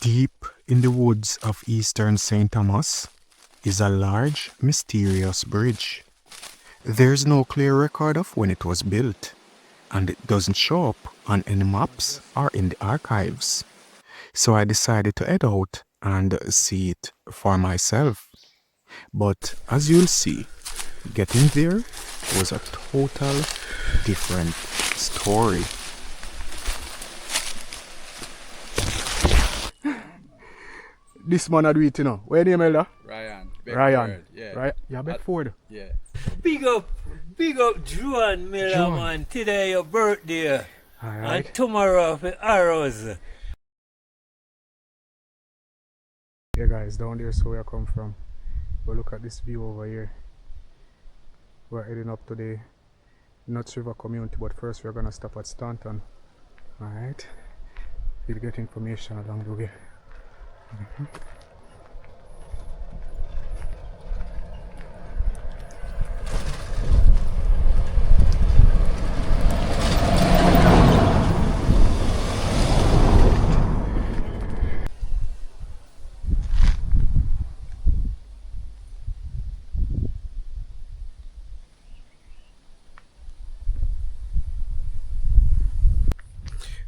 Deep in the woods of eastern St. Thomas is a large, mysterious bridge. There's no clear record of when it was built, and it doesn't show up on any maps or in the archives. So I decided to head out and see it for myself. But as you'll see, getting there was a total different story. This man I do it, you know. Where your name, Elder? Ryan. Ryan. Yeah. Right? Yeah, Beckford. Yeah. Big up Juan Miller, Juan. man. Today your birthday. Alright. And tomorrow for arrows. Yeah guys, down there is where I come from. But look at this view over here. We're heading up to the Nuts River community, but first we're gonna stop at Stanton. Alright. We'll get information along the way.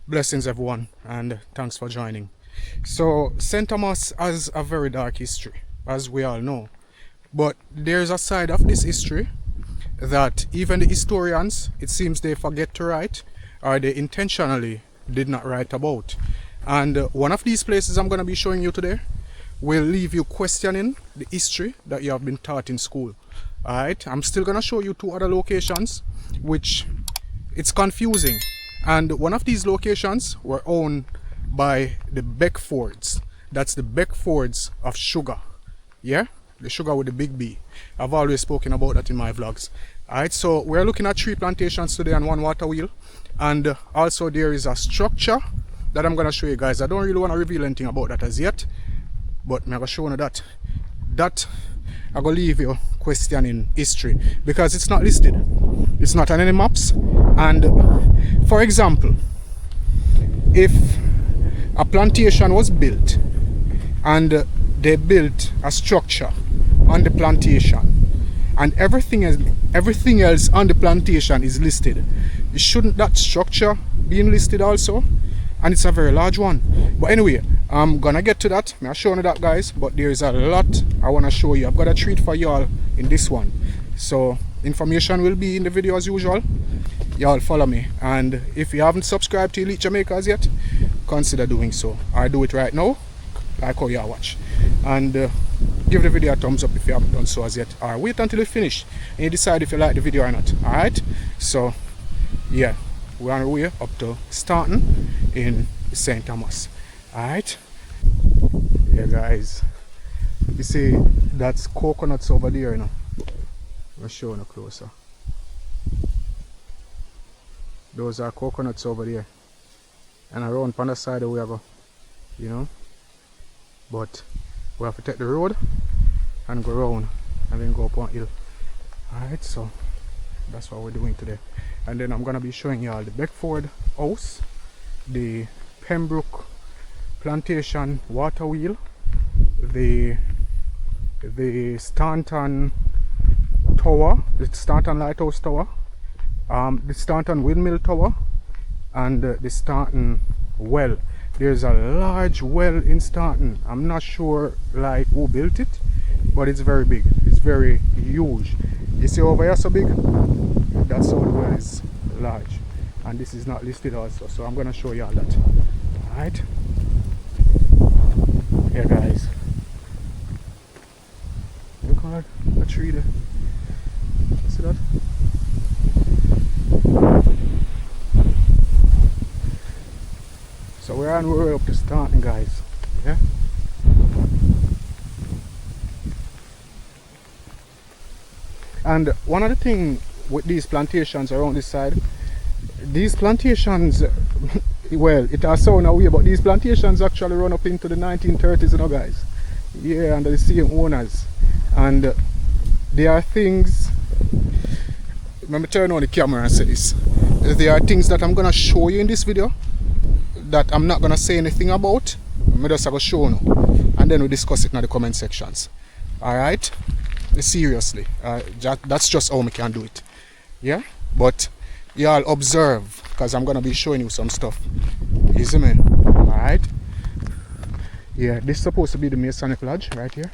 Blessings everyone, and thanks for joining. So St. Thomas has a very dark history, as we all know, but there's a side of this history that even the historians, it seems they forget to write, or they intentionally did not write about. And one of these places I'm going to be showing you today will leave you questioning the history that you have been taught in school. Alright, I'm still going to show you two other locations which it's confusing. And one of these locations were owned by the Beckfords. That's the Beckfords of sugar. Yeah? The sugar with the big B. I've always spoken about that in my vlogs. Alright, so we're looking at 3 plantations today and 1 water wheel. And also there is a structure that I'm going to show you guys. I don't really want to reveal anything about that as yet. But I'm going to show you that. That I'm going to leave you questioning history. Because it's not listed. It's not on any maps. And for example, if a plantation was built and they built a structure on the plantation and everything else on the plantation is listed, shouldn't that structure be listed also? And it's a very large one. But anyway, I'm gonna get to that. I'm showing you that, guys, but there's a lot I want to show you. I've got a treat for y'all in this one. So information will be in the video as usual. Y'all follow me, and if you haven't subscribed to Elite Jamaica as yet, consider doing so. I do it right now, like how y'all watch, and give the video a thumbs up if you haven't done so as yet, or wait until you finish and you decide if you like the video or not. Alright, so yeah, we're on our way up to Stanton in St. Thomas. Alright, yeah guys, you see that's coconuts over there, you know. I'll show you closer. Those are coconuts over there, and around on the side of where we go, you know. But we have to take the road and go around and then go up on hill. Alright, so that's what we're doing today. And then I'm gonna be showing you all the Beckford house, the Pembrook plantation water wheel, the Stanton tower, the Stanton lighthouse tower, the Stanton windmill tower, and the Stanton well. There's a large well in Stanton. I'm not sure like who built it, but it's very big. It's very huge. You see over here so big? That's how the well is large. And this is not listed also, so I'm gonna show you all that. Alright? Here guys. Look at that tree there. See that? So we're on our way up to Stanton, guys. Yeah. And one of the things with these plantations around this side, these plantations, well, it has sound away, but these plantations actually run up into the 1930s, you know, guys. Yeah, under the same owners. And there are things. Let me turn on the camera and say this. There are things that I'm gonna show you in this video that I'm not gonna say anything about. I'm me just go show you, and then we discuss it in the comment sections. Alright? Seriously. That's just how we can do it. Yeah? But y'all observe, because I'm gonna be showing you some stuff. You see me? Alright? Yeah, this is supposed to be the Masonic Lodge right here.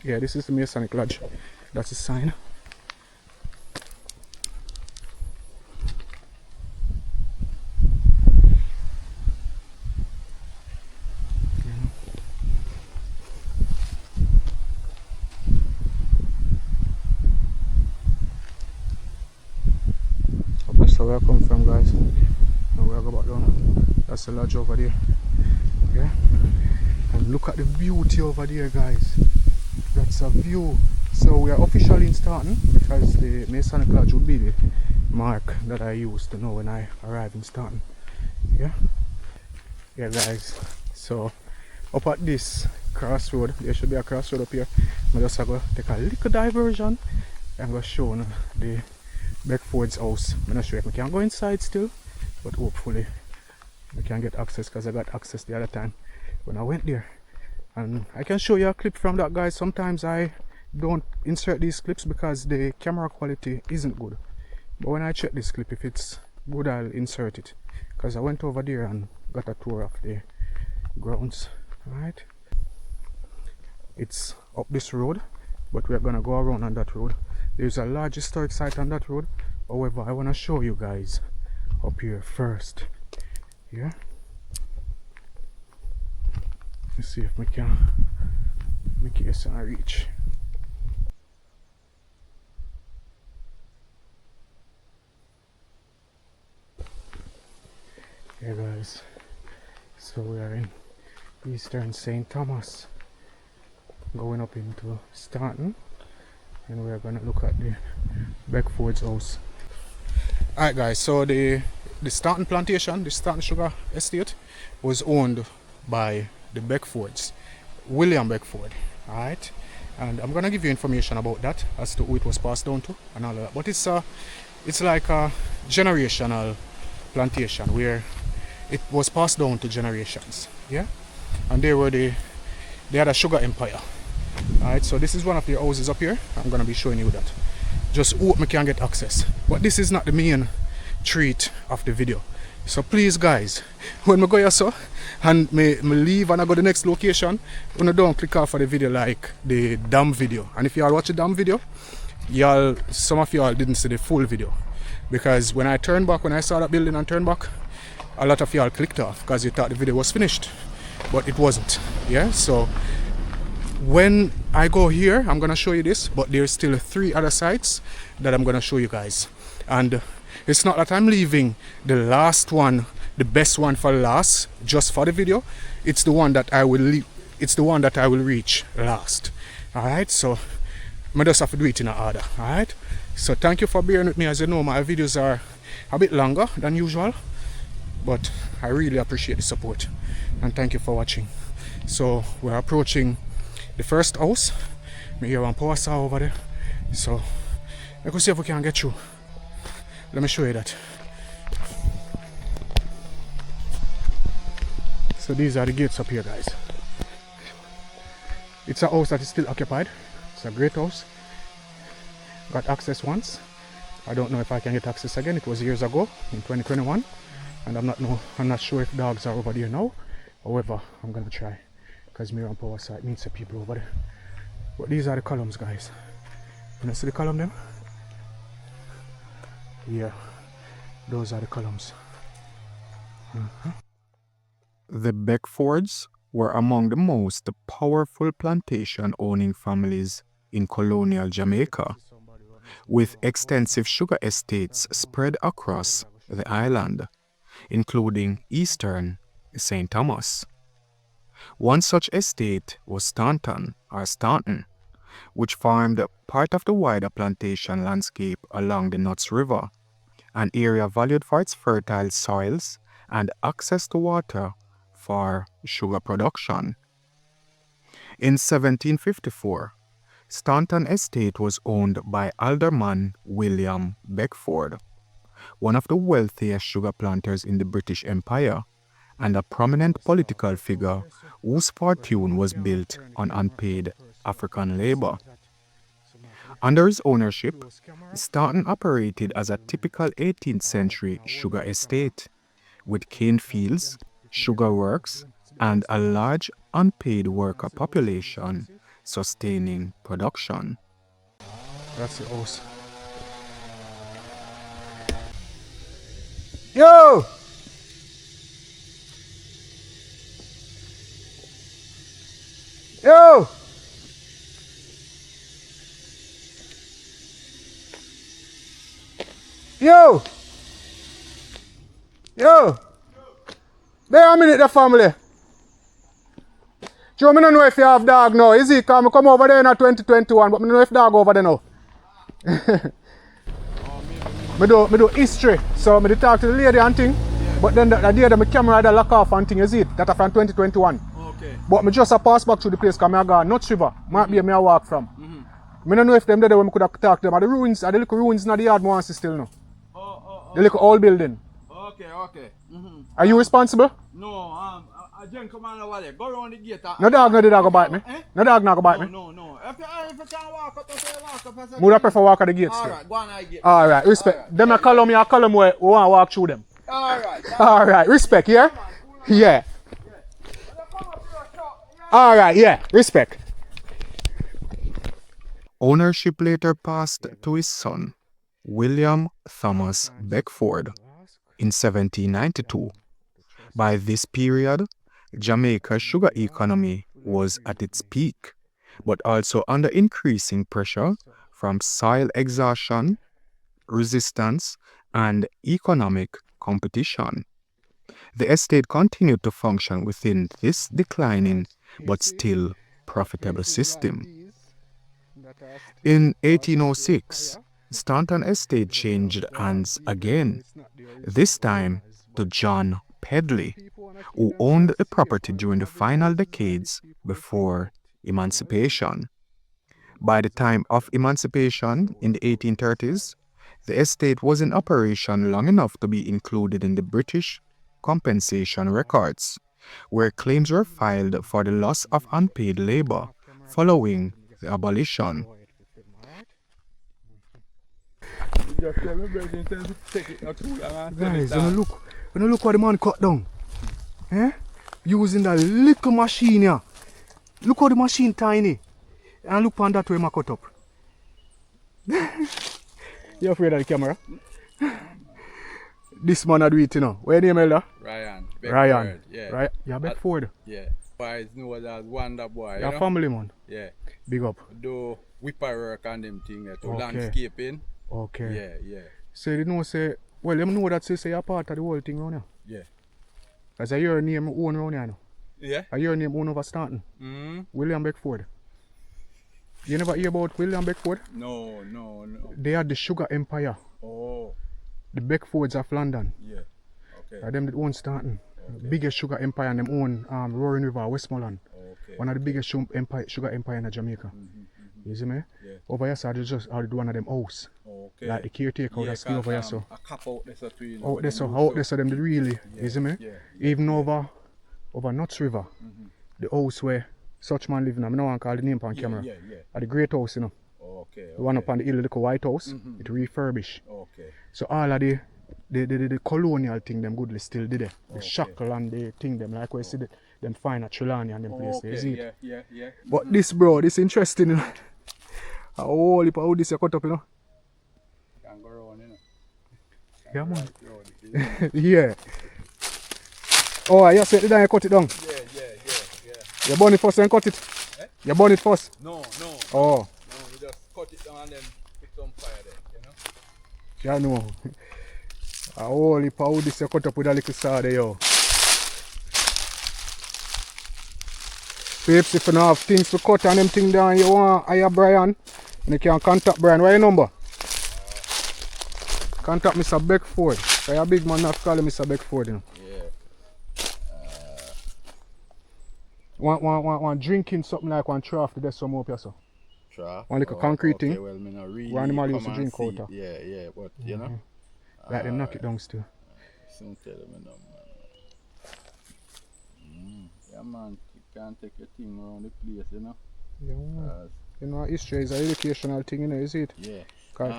Yeah, this is the Masonic Lodge. That's a sign. That's where I come from, guys. And we'll go back down. That's the lodge over there. Yeah. And look at the beauty over there, guys. That's a view. So we are officially in Stanton, because the Masonic Lodge would be the mark that I used to know when I arrived in Stanton. Yeah. Yeah, guys. So up at this crossroad, there should be a crossroad up here. I'm just going to take a little diversion and go show you the Beckford's house. I'm not sure if I can go inside still, but hopefully I can get access, because I got access the other time when I went there. And I can show you a clip from that, guys. Sometimes I don't insert these clips because the camera quality isn't good, but when I check this clip, if it's good, I'll insert it, because I went over there and got a tour of the grounds. Right, it's up this road, but we're gonna go around on that road. There's a large historic site on that road. However, I want to show you guys up here first. Yeah, let's see if we can make it a reach. Yeah, guys, so we are in Eastern St. Thomas, going up into Stanton, and we're gonna look at the Beckford's house. Alright, guys, so the Stanton plantation, the Stanton sugar estate, was owned by the Beckfords, William Beckford. Alright, and I'm gonna give you information about that, as to who it was passed down to and all of that. But it's like a generational plantation where it was passed down to generations. Yeah, and they had a sugar empire. Alright, so this is one of their houses up here. I'm gonna be showing you that. Just hope me can get access. But this is not the main treat of the video. So please, guys, when I go here so and me leave and I go to the next location, don't click off for the video like the dam video. And if y'all watch the dam video, some of y'all didn't see the full video, because when I turned back, when I saw that building and turned back, a lot of y'all clicked off because you thought the video was finished, but it wasn't. Yeah, so when I go here, I'm gonna show you this, but there's still 3 other sites that I'm gonna show you guys. And it's not that I'm leaving the last one, the best one, for last just for the video. It's the one that I will reach last. Alright, so I just have to do it in order. Alright, so thank you for bearing with me. As you know, my videos are a bit longer than usual, but I really appreciate the support, and thank you for watching. So we're approaching the first house. Me hear one power saw over there, so let's see if we can get through. Let me show you that. So these are the gates up here, guys. It's a house that is still occupied. It's a great house. Got access once. I don't know if I can get access again. It was years ago in 2021, and I'm not sure if dogs are over there now. However, I'm gonna try, because me on power side meets the people over there. But these are the columns, guys. You see the column them? Yeah, those are the columns. The Beckfords were among the most powerful plantation owning families in colonial Jamaica, with extensive sugar estates spread across the island, including Eastern St. Thomas. One such estate was Stanton, which formed part of the wider plantation landscape along the Nuts River, an area valued for its fertile soils and access to water for sugar production. In 1754, Stanton Estate was owned by Alderman William Beckford, one of the wealthiest sugar planters in the British Empire, and a prominent political figure whose fortune was built on unpaid African labor. Under his ownership, Stanton operated as a typical 18th century sugar estate, with cane fields, sugar works, and a large unpaid worker population sustaining production. That's the house. Yo! Yo! Yo! Yo! There a minute, the family. Joe, I don't know if you have dog now. Is it? Because I come over there in 2021, but I don't know if dog over there now. I do history, so I talk to the lady and thing. But then the day that my camera had a lock off and thing, is it? That from 2021. Okay. But I just pass back through the place because I go Nuts River. Might be where I walk from. I don't know if them there when I could have talked to them. Are the ruins, are the little ruins in the yard I want to see still now? The little old building. Okay. Are you responsible? No, I didn't come on over there. Go around the gate. No dog go bite me. No dog go bite me. No. If you can't walk up, then walk up. Would I prefer walk at the gate still? Alright, go on at the gate. Alright, respect. Them a column, you a column where we want to walk through them. Alright. Alright, respect, yeah? Yeah. Alright, yeah, respect. Ownership later passed to his son, William Thomas Beckford, in 1792. By this period, Jamaica's sugar economy was at its peak, but also under increasing pressure from soil exhaustion, resistance, and economic competition. The estate continued to function within this declining but still profitable system. In 1806, Stanton Estate changed hands again, this time to John Pedley, who owned the property during the final decades before emancipation. By the time of emancipation in the 1830s, the estate was in operation long enough to be included in the British compensation records, where claims were filed for the loss of unpaid labor following the abolition. Guys, when you look what the man cut down, using that little machine here. Look how the machine tiny. And look on that way I cut up. You afraid of the camera? This man a do it, you know. Where your name, Elder? Ryan. Ryan. Yeah. Right? You're Beckford. Yeah. Boys know as Wonder Boy. You're you know? family man. Yeah. Big up. Do whipper work and them thing there to Okay. landscaping. Okay. Yeah. So you know say, well, them know that say you're part of the whole thing around here. Yeah. As I hear your name own around here now. Yeah. I hear your name own over Stanton. William Beckford. You never hear about William Beckford? No. They are the sugar empire. Oh. The Beckfords of London. Yeah. Okay. Them that own Stanton. Okay. Biggest sugar empire and them own Roaring River, Westmoreland. Okay. One of the biggest sugar empire in Jamaica. You see me? Yeah. Over here, so I just do one of them house. Okay. Like the caretaker would stay over here, so. A cap out there so to you know. Out there, so them really, you see me? Yeah. Even over Nuts River, the house where such man living, I don't want to call the name on camera. Yeah. At the great house, you know. Okay. The one up on the hill, the little white house, it refurbished. Okay. So all of the colonial thing, them goodly still did it. The shackle and the thing, them like we see them find at Trelawney and them place there, see it? Yeah. But this, bro, this interesting, you know. A whole heap of how this you cut up, you know. Can go around, you know. Yeah, man. Yeah. Oh, you set it down, you cut it down. Yeah. You burn it first and cut it. You burn it first. No. Oh. No, you just cut it down and then put some fire there, you know. Yeah, no. A whole heap of how this you cut up with a little saw there, yo. Babes, if you don't have things to cut and them thing down, you want hire Brian, you can contact Brian. What your number? Contact Mr. Beckford. So you're a big man, not call him Mr. Beckford, you know. Want drinking something like one trough to get some up here, so. Sure. One little concrete thing. Well, me not really One animal come used to and drink see. out of. Yeah, but you know. Like them knock it down still. Soon tell them no, man. Yeah, man, you can't take your thing around the place, you know. Yeah, man. You know, history is an educational thing, you know, is it? Yeah. Card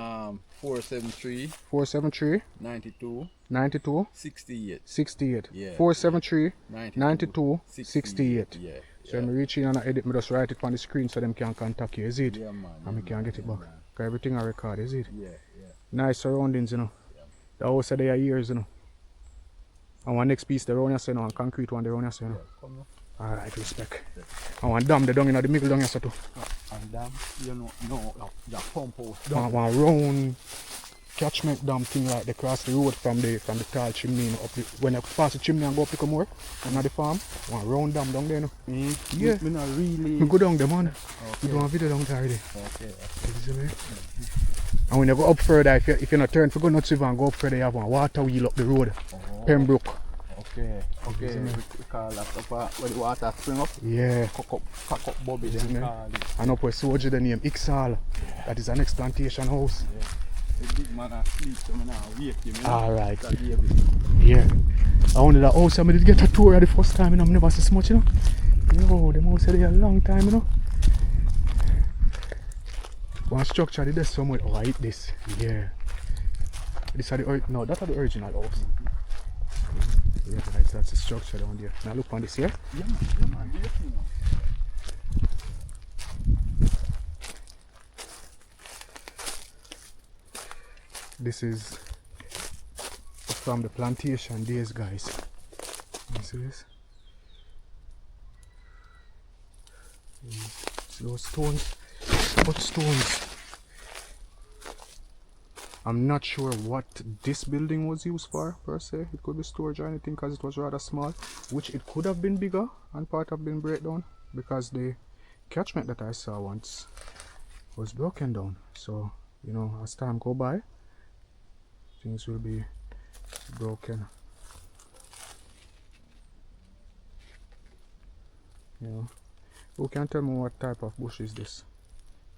473 473 92 92 68. 68. Yeah. 473 92 92 68. Yeah. So when I reach in and I edit, I just write it on the screen so them can contact you, is it? Yeah, man. And we can get it back. Cause everything I record, is it? Yeah. Nice surroundings, you know. The house are there years, you know. And one next piece, the round here, you know, and concrete one, the round here, you know. Come on. Alright, respect. And one dam, the down in the middle down here, so too. And dam, you know, the pump house. One round catchment dam thing like they cross the road from the tall chimney, you know, up the, when you pass the chimney and go up the more and at the farm, one round dam down there, you know. Yeah. Me not really. We go down there, man. Okay. We do a video down there already. Okay. You see me? And when you go up further, if you not turn for go nuts river and go up further, you have one water wheel up the road. Pembrook. Okay. We call that up where the water spring up. Yeah. Cock up Bobby, You see me? then call it. And up where soldier the name Ixal. That is an next plantation house. The big man asleep, so I now wake him. You know? Alright. That baby. Yeah. I only that house I did get a tour the first time, you know, I never see so much, you know. Yo, them house there a long time, you know. One structure did this somewhere. Oh, I hate this. Yeah. This are the no, that are the original house. Yeah, guys, that's the structure down there. Now look on this here. Yeah, man. Do you see now? This is from the plantation days, guys. You see this? Those stones, what stones? I'm not sure what this building was used for per se. It could be storage or anything because it was rather small, which it could have been bigger and part have been breakdown because the catchment that I saw once was broken down. So, you know, as time go by, things will be broken. You know, who can tell me what type of bush is this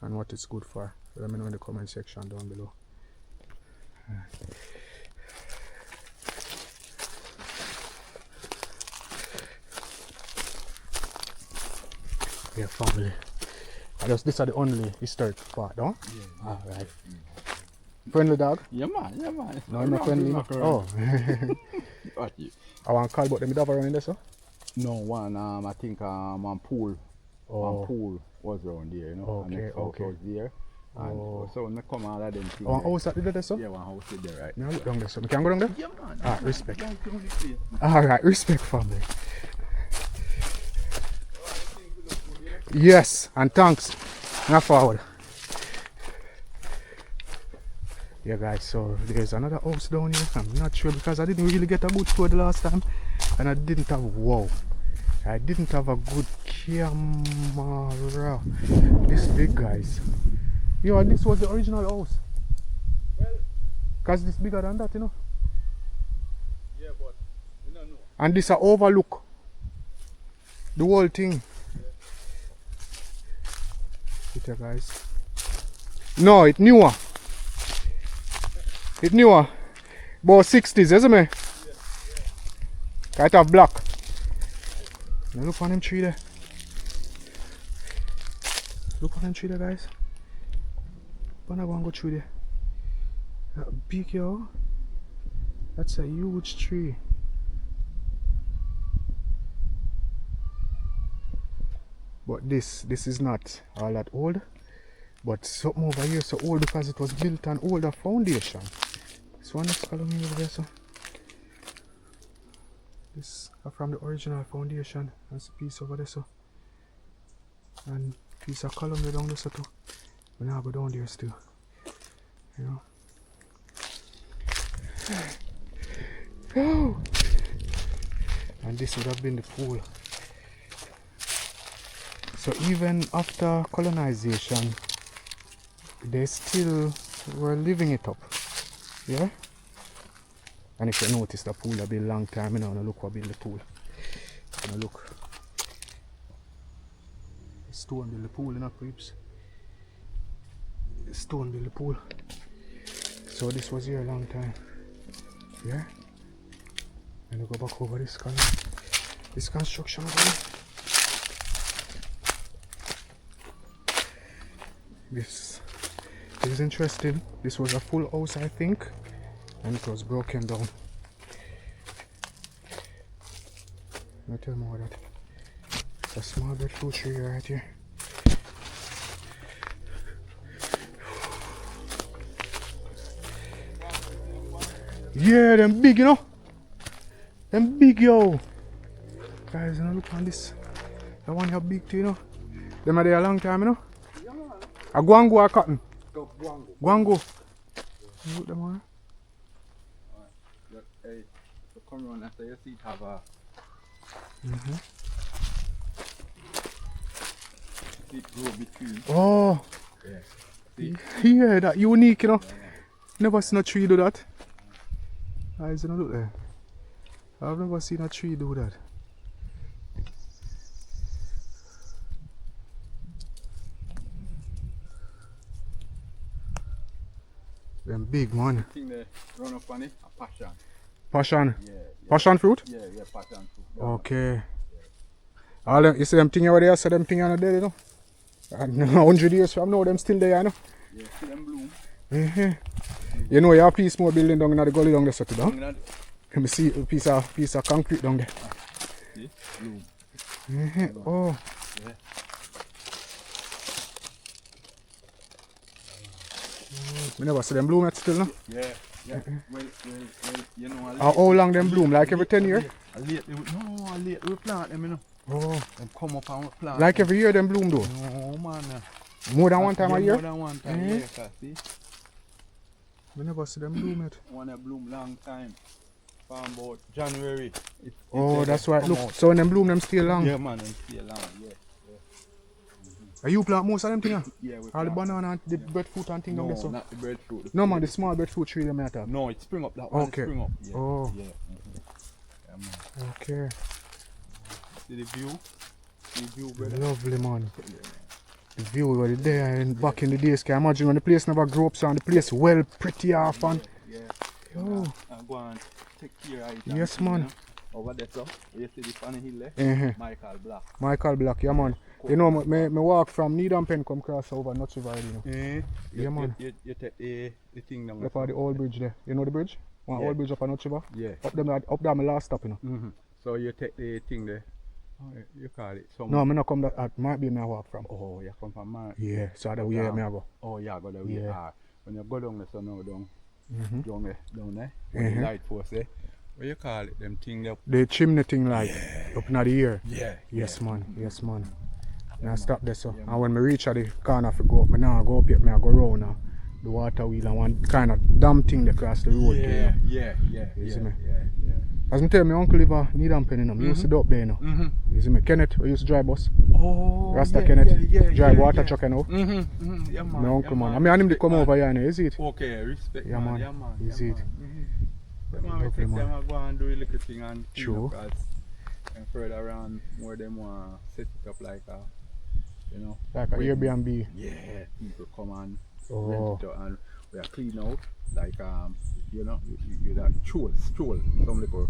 and what it's good for? Let me know in the comment section down below. Yeah, family. These are the only historic part, no? Yeah. Alright. Friendly dog? Yeah, man. No, I'm not friendly. No. Oh. What you? I want to call about them dog around there, so? No, one, I think one pool. Oh. One pool was around there, you know. Okay, and next house was there. And so when I come out of them things. One house that did there, so? Yeah, one house is there, right? Now look down there, so. We can go down there? Yeah, man. Alright, respect. Don't come this way. Alright, respect, family. Yes, and thanks. Now forward. Yeah, guys, so there's another house down here. I'm not sure because I didn't really get a good tour the last time. And I didn't have, I didn't have a good camera. This big, guys. Yo, this was the original house. Well, because this bigger than that, you know. yeah, but we don't know. And this a overlook the whole thing. Here, guys. No, it newer. It newer. About 60s, isn't it? Yeah. It have black. Now look on them tree there. Look on them tree there, guys. I'm gonna go through there. That big, yo. That's a huge tree. But this is not all that old. But something over here so old because it was built on older foundation. This one is Colonial over there, so. This are from the original foundation. That's a piece over there, so. And piece of column down there, so too. We now go down there still. You know. Oh. And this would have been the pool. So even after colonization, they still were living it up. Yeah? And if you notice the pool have been a long time, you know, look what built the pool. Now look. Stone built the pool, you know, creeps. Stone built the pool. So this was here a long time. Yeah. And we go back over this construction over there. This is interesting. This was a full house, I think, and it was broken down. Let me tell more of that. It's a small breadfruit tree right here. Yeah, them big, you know. Them big, yo. Guys, you know, look on this. The one here big too, you know. Them are there a long time, you know. A guango or cotton? Guango. Look them on. Hey, so come around after you see it have a it grow between. Oh. Yeah. See? Yeah, that unique, you know. Never seen a tree do that. Guys, you know, look there. I've never seen a tree do that. Them big, man. Thing they run up on it, a passion. Passion. Yeah, yeah. Passion fruit? Yeah, passion fruit. Okay. All them, you see them thing over there, so them thing are not dead, you know. And 100 years from now, them still there, you know. Yeah, see them bloom. You know, you have a piece more building down in the gully down there, so to down. Down Let me see a piece of concrete down there. see, bloom. Oh. Yeah. We never see them bloom yet still, no? Yeah, yeah. Well, you know, How long them bloom? Like every 10 years? A late we plant them, you know. Oh. Them come up and we plant. Like every year them bloom though? No, man. More than one time a year? More than one time a year, see. We never see them bloom yet. Wanna bloom long time. From about January. Oh, that's why. come Look, out. so when them bloom, them stay long. Yeah, man, them stay long, yeah. Are you plant most of them things? Yeah, we All the plant. banana and the breadfruit and things down No, there, so? not the breadfruit. No man, the small breadfruit tree them matter. No, it spring up that one. Okay. Spring up. Yeah. Oh. Yeah. Yeah, man. Okay. See the view? See the view, brother? Lovely, man. The view over there and back in the days, can you imagine when the place never grew up, so and the place well pretty off and... Yeah. Yo. And go and take care of it. Yes, and, man. You know, over there, so you see the funny hill there? Michael Black. Michael Black, yeah man. You know, me walk from Needham Pen come cross over Nuts River, you know. Yeah, man. You take the thing down Up at the old bridge there. You know the bridge? One old bridge up on Nuts River? Yeah. Up there my last stop, you know. So you take the thing there. Oh, you call it some. No, me not come that might be me I walk from. Oh, you come from man. Yeah, so that way me I go. Oh, yeah, go that way. Yeah. Ah, when you go down there, so now down there, where the light post there. What you call it? Them thing there. The chimney thing like up in the ear. Yeah. Yes man, yes man. Now stop there so. And when me reach at the corner I go up, me now go up yet, me I go round now. The water wheel and one kind of damn thing that cross the road. Yeah. You see me? Yeah. As me tell my uncle live at Needham Pen, you know, me used to do up there, you know. You see me? Kenneth, we used to drive bus. Oh, Rasta yeah, Kenneth, drive water truck, you know. Yeah, man. My uncle, yeah, man. I mean, I him to come over here, you know, you see it? Okay, respect, Yeah, man. Yeah, man. You see it? Them man, we Lovely, take man. them and go and do a little thing and clean True. up as- and further around more them want set it up like a, you know. Like a wedding. Airbnb. Yeah, people come and Oh. rent it out and we are clean out like you know you that stroll some little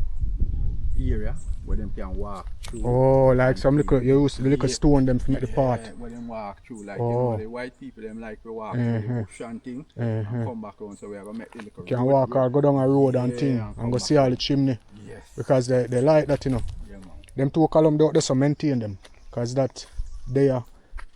area where them can walk through. Oh, like some little, you use the little stone them to make the path. Where them walk through like Oh. you know the white people them like to walk through the bush and thing and come back around, so we are gonna make the little Can road, walk yeah. or go down a road and Yeah, thing and and come go back see all the chimney. Yes. Because they like that, you know. Yeah, man. Them two column they just maintain them. Because that they are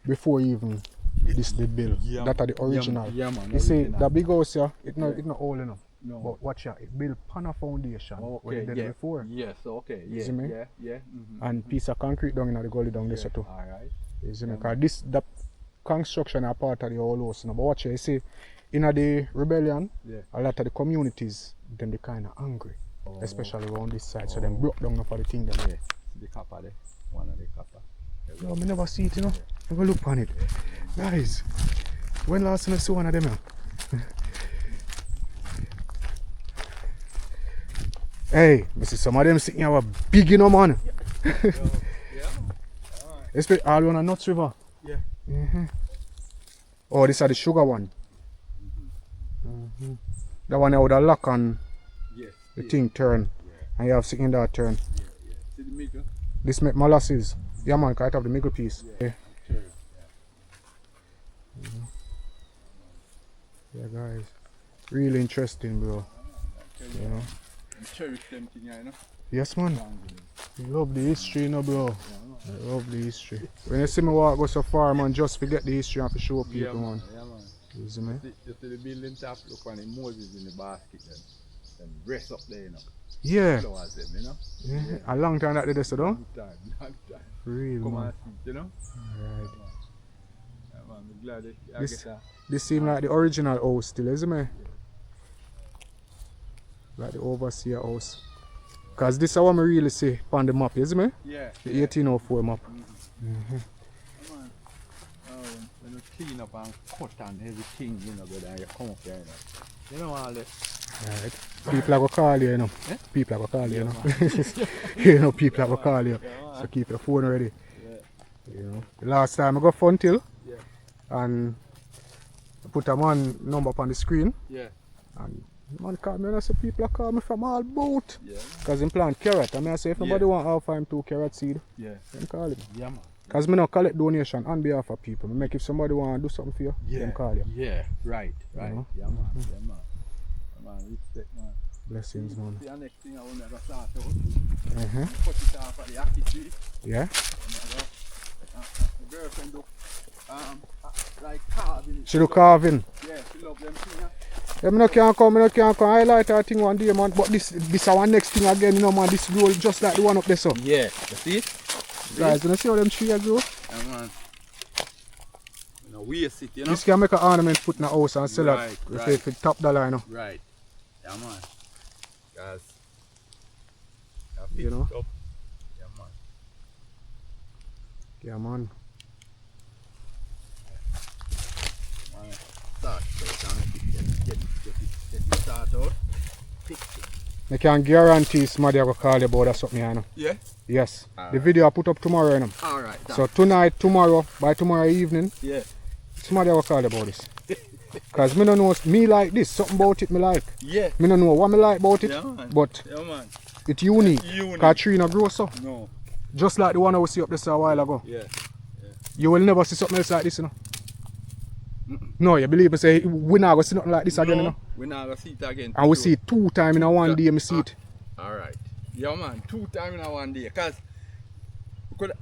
before even this they build. Yeah, That are the original. Yeah, man. You see, original. the big house here, it's not old enough. No. But watch out, it built pan a foundation what they Okay, did yeah. before. Yes, okay. You Yeah, see me? yeah. And piece of concrete down in the gully down there so too. Alright. You see me? Because that construction are part of the whole house. You know? But watch out, you see, in the rebellion, Yeah. a lot of the communities, them they kind of angry. Especially around this side. So them broke down for the thing them. Yeah. The copper there. One of the copper. No, me never see it, you know. Never look on it. Guys, when last time I saw one of them? Hey, I see some of them sitting here were big, you know, man. Especially all one on Nuts River. Yeah. Oh, this is the sugar one. That one here with a lock on. Yes. the thing turn. And you have sitting that turn. See the middle? This make molasses. Yeah man, can't have the middle piece. Yeah. Yeah guys. Really interesting bro. You know. Cherish them thing, you know. Yes man. I love the history, you know bro. I love the history. When you see me walk go so far man, just forget the history and for show people man. Yeah, man. You see me? You see the building top, look on the Moses in the basket then. Then rest up there, you know. Yeah. Flowers them, you know. Yeah. A long time that they did so though. Long time. Real Come man. and see, you know. Alright. Yeah, man, I'm glad that I This- get that. This seem like the original house still, isn't it? Like the overseer house. Cause this is what I really see on the map, isn't it? Yeah. The 1804 map. Man, when you clean up and cut and everything, you know, go down, you come up here, you know. You know all that. Right. People are gonna call you, you know. Eh? People are gonna call you, you know. man. You know, people are gonna call you. Yeah, So keep your phone ready. Yeah. You know. The last time I got fun till Yeah. and I put a man number up on the screen Yeah. and the man called me and I said people are calling me from all boat. Yeah. Cause him plant carrot. I mean I say if nobody Yeah. want half him 2 carrot seed, Yeah. then call him. Yeah, man. Cause me not collect donation on behalf of people. Me make if somebody want to do something for you, Yeah. then call you. Yeah. Right. Right. know? Yeah, man. Yeah, man. Yeah, man. Respect, man. Blessings man. See, the next thing I want to start out, Uh-huh. cut it off at the ackee tree. Yeah? The girlfriend do like carving it. She do carving. Yeah, she love them thing. Yeah, me no can come, highlight her thing one day man. But this our next thing again, you know man, this roll just like the one up there so. Yeah, you see? Guys, you know see how them trees grow? Yeah, man. You know, waste it, you know? This can make an ornament put in a house and sell Right, it right. for top dollar, you know. Right. Yeah, man. Guys. You know? Up. Yeah, man. Yeah man. Man, start so you can get it start out. Fix it. I can guarantee somebody will call you about that something, you know. Yeah? Yes. The Alright. video I put up tomorrow, you know. Alright. So tonight, tomorrow, by tomorrow evening, Yeah. somebody will call you about this. Cause me no know me like this, something about it me like. Yeah. Me no know what me like about it, Yeah, man. but Yeah, man. it's unique. Unique. Cause tree no grow so. No. Just like the one I was see up there a while ago. Yeah. You will never see something else like this, you know. No, you believe me say we not gonna see nothing like this again, you know. We're not gonna see it again. And we see it 2 times in a one day, me see it. Alright. Yeah, man. 2 times in a one day. Cause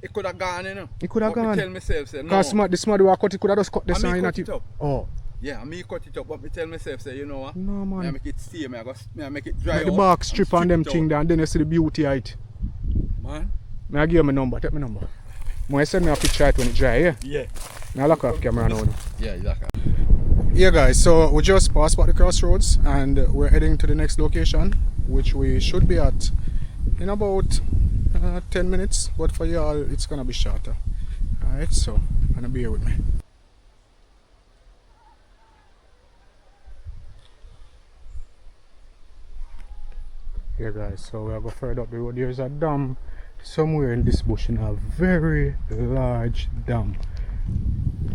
it could have gone, you know. It could have But gone. me tell myself, say, no. Cause the somebody who cut it could have just cut this And me and cut not it up. Oh. Yeah, me cut it up, but me tell myself, say, you know what? No Me man. make it stay, me I make it dry Make the out bark and strip on them it thing out. there and then you see the beauty of it. Man. May I give you my number, take my number. May I send me a picture of it when it dry, yeah? Yeah. Now lock off camera now. Yeah, exactly. Yeah guys, so we just passed by the crossroads and we're heading to the next location, which we should be at in about 10 minutes, but for y'all it's gonna be shorter. Alright, so gonna be here with me. Yeah guys, so we'll go further up the road. There's a dam somewhere in this bush, in a very large dam.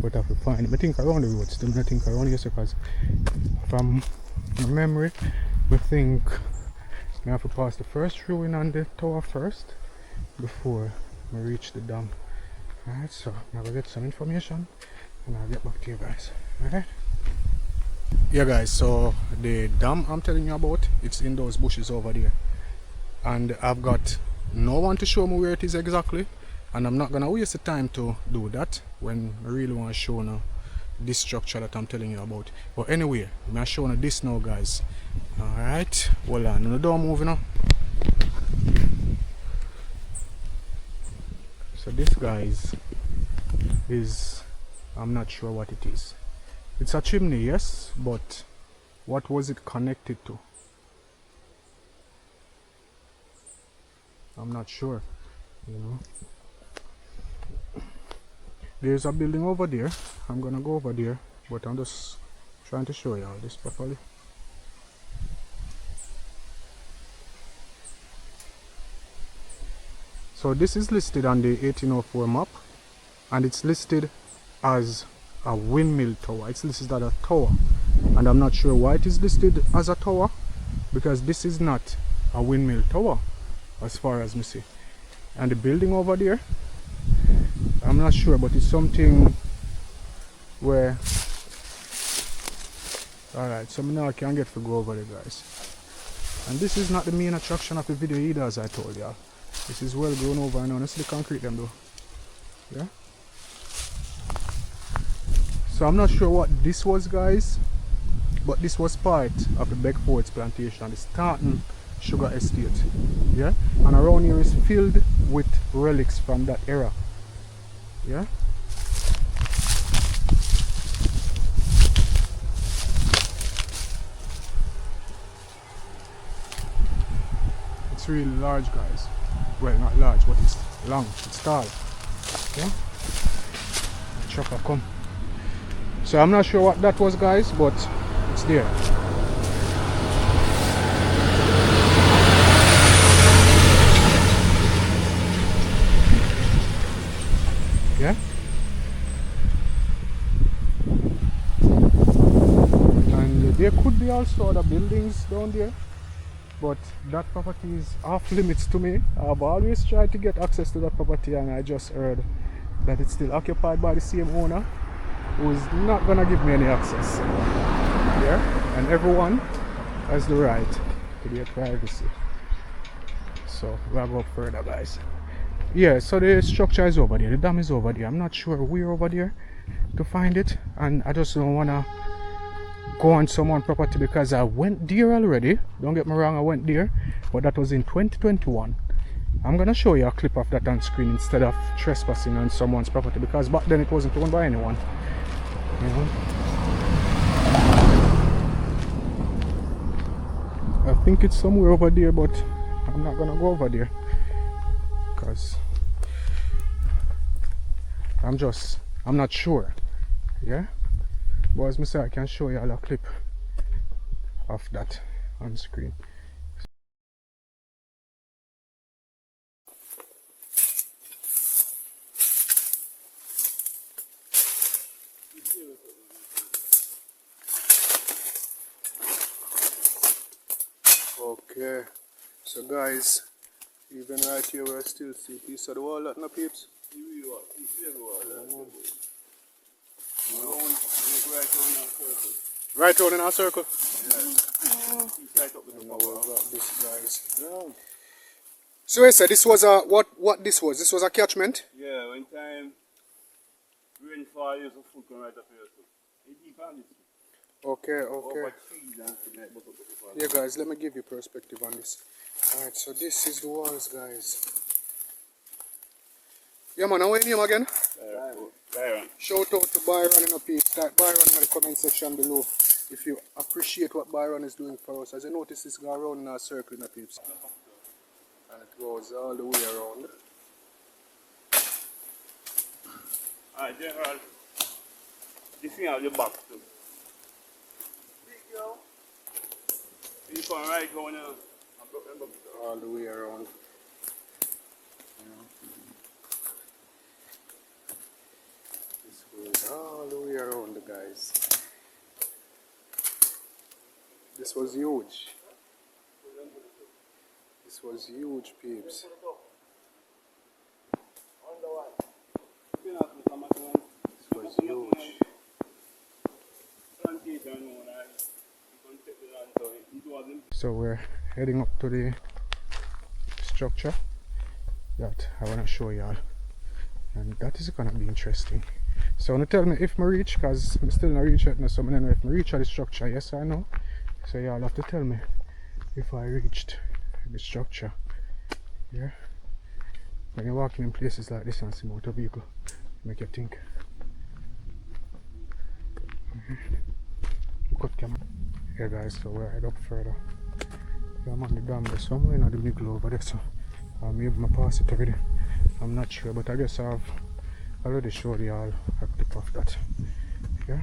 But I have to find it. I think around the road still, I think around here, because from my memory, I think I have to pass the first ruin on the tower first before I reach the dam. Alright, so I'm gonna get some information and I'll get back to you guys. Alright? Yeah guys, so the dam I'm telling you about, it's in those bushes over there. And I've got no one to show me where it is exactly. And I'm not gonna waste the time to do that when I really want to show now this structure that I'm telling you about. But anyway, I'm showing you this now guys. Alright, hold on, no don't move now. So this guys is, I'm not sure what it is. It's a chimney, yes, but what was it connected to? I'm not sure, you know. There's a building over there. I'm gonna go over there, but I'm just trying to show you all this properly. So this is listed on the 1804 map, and it's listed as a windmill tower. It's listed as a tower, and I'm not sure why it is listed as a tower, because this is not a windmill tower, as far as me see. And the building over there, I'm not sure, but it's something where. Alright, so now I can get to go over there, guys. And this is not the main attraction of the video either, as I told y'all. This is well grown over and honestly the concrete them though. Yeah. So I'm not sure what this was, guys, but this was part of the Beckford's plantation, the Stanton sugar estate. Yeah. And around here is filled with relics from that era. Yeah. It's really large, guys. Well, not large, but it's long, it's tall. Yeah. The trucker come. So I'm not sure what that was, guys, but it's there. Yeah. And there could be also other buildings down there, but that property is off limits to me. I've always tried to get access to that property, and I just heard that it's still occupied by the same owner, who is not gonna give me any access. Yeah, and everyone has the right to their privacy. So we'll go further, guys. Yeah, so the structure is over there, the dam is over there. I'm not sure we're over there to find it, and I just don't wanna go on someone's property because I went there already. Don't get me wrong, I went there, but that was in 2021. I'm gonna show you a clip of that on screen instead of trespassing on someone's property, because back then it wasn't owned by anyone. You know? I think it's somewhere over there, but I'm not gonna go over there because I'm not sure. Yeah, but as I say, I can show you a clip of that on screen. Okay, so guys, even right here we're still see a piece of the wall, that no peeps? Right on in our circle? Yeah. Right up with the about this, guys. Yeah. So I said this was a, what this was? This was a catchment? Yeah, one time, rainfall used to food come right up here. It's deep on it. Okay. Yeah, guys, let me give you perspective on this. Alright, so this is the walls, guys. Yeah, man, how are your name again? Byron. Shout out to Byron in the peeps. Type Byron in the comment section below if you appreciate what Byron is doing for us. As you notice, this goes around in a circle in the peeps. And it goes all the way around. Alright, General. This thing has the back too. You come right going all the way around. This goes all the way around, the guys. This was huge. This was huge, peeps. This was huge. So we're heading up to the structure that I want to show y'all, and that is gonna be interesting. So wanna tell me if I reach, because I'm still not reach it now, so I don't know if I reach the structure, yes or no. So y'all have to tell me if I reached the structure. Yeah, when you're walking in places like this and see motor vehicle, make you think. Cut camera. Yeah, guys, so we're head up further. Yeah, I'm on the dam, there's somewhere in the middle over there, so maybe I pass it already. I'm not sure, but I guess I've already showed you all a clip of that. Yeah.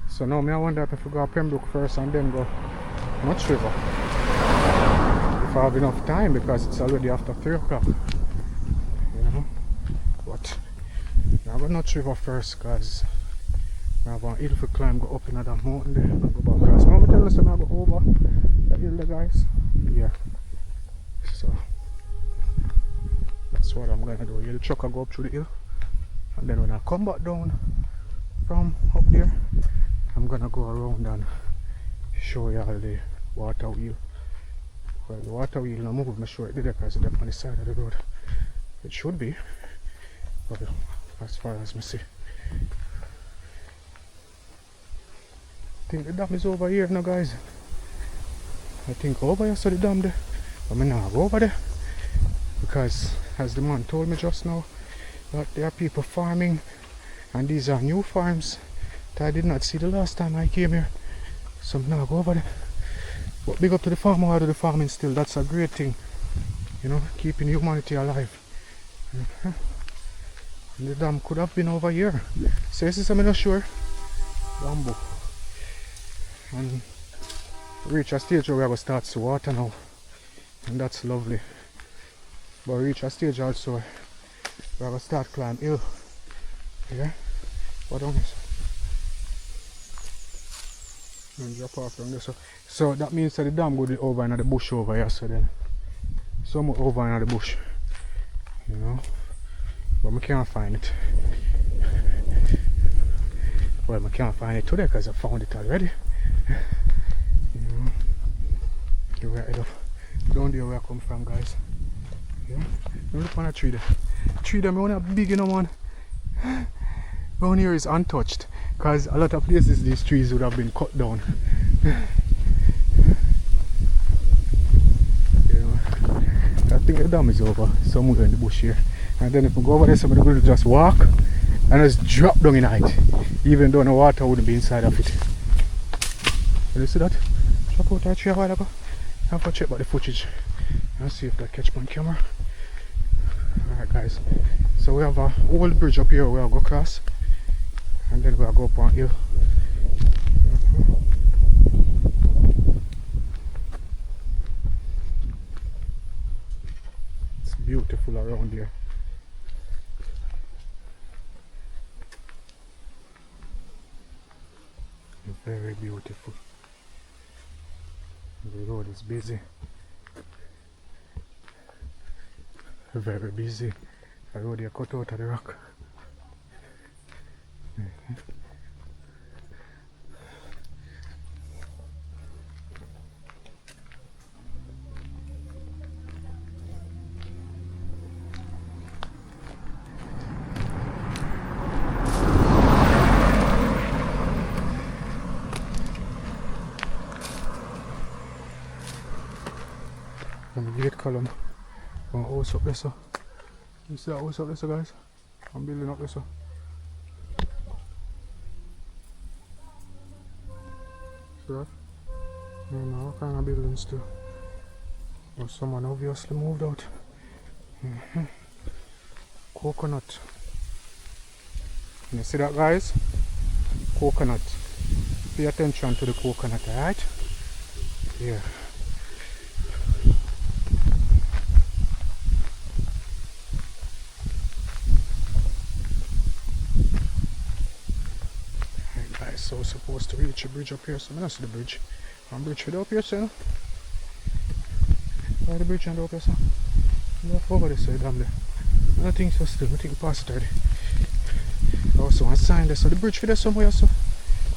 So now I wonder if I go to Pembrook first and then go Much River. If I have enough time, because it's already after 3 o'clock. You know. But I'll go Much River first, because I have a hill to climb, go up another mountain there and go back. Because I'm going to tell us that I go over the hill there, guys. Yeah. So that's what I'm gonna do. The truck will go up through the hill, and then when I come back down from up there, I'm gonna go around and show you all the water wheel. Well, the water wheel no move, I'm sure it did because it's up on the side of the road. It should be, but as far as I see. I think the dam is over here now, guys. I think over here, so the dam there. But I'm not go over there because, as the man told me just now, that there are people farming, and these are new farms that I did not see the last time I came here. So I'm not go over there. But big up to the farmer who do the farming still. That's a great thing, you know, keeping humanity alive. And the dam could have been over here. So this is I'm not sure. Bamboo. And reach a stage where we will start to water now, and that's lovely. But reach a stage also where we will start climb hill. Yeah, what on this? And drop off from this. So that means that the dam go over in the bush over here. So then, somewhere over in the bush, you know. But I can't find it. Well, I can't find it today because I found it already. You know, you're right up down there where I come from, guys. Yeah, look on a tree there. Tree them only big, you know, man. Down here is untouched because a lot of places these trees would have been cut down. You know, I think the dam is over somewhere in the bush here. And then if we go over there, somebody will just walk and just drop down in height, even though the water wouldn't be inside of it. You see that? Drop out that tree a while ago. I have to check about the footage and see if that catch my camera. Alright, guys, so we have a old bridge up here where I'll go across, and then we'll go up on hill. It's beautiful around here. Very beautiful. The road is busy. Very busy. The road is cut out of the rock. And the gate column. One house up there, so. You see that house up there, so, guys? I'm building up there, so. See that? You know, what kind of buildings too? Well, someone obviously moved out. Coconut. You see that, guys? Coconut. Pay attention to the coconut, alright? Yeah. So we're supposed to reach a bridge up here, so I don't see the bridge. One bridge for the up here, so where the bridge and up here, so left over this side down there. I don't think so still, I think past 30. Also one sign there, so the bridge for there somewhere, so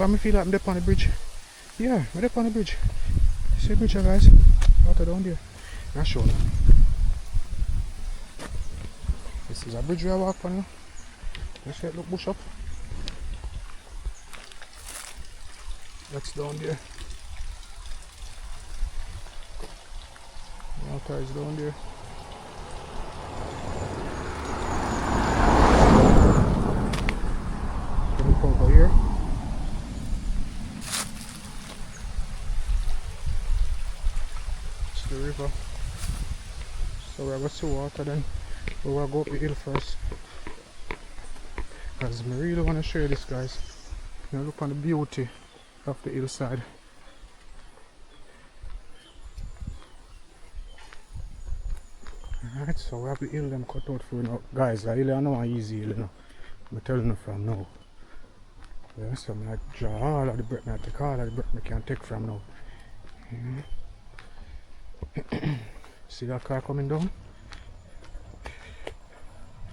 I feel like I'm up on the bridge. Yeah, I'm up on the bridge. See the bridge here, guys? Water down there. I'll show you. This is a bridge where I walk on now. Let's get look bush up. That's down there. Water is down there. Look over here. It's the river. So we're going to see water then. We will go up the hill first. Because I really want to show you this, guys. You know, look on the beauty of the hillside. Alright, so we have the hill them cut out for now. Guys, the hill is not an easy hill, you know. I'm telling you from now. Yeah, so I'm like draw all of the breath, I take all of the breath I can take from now. See that car coming down?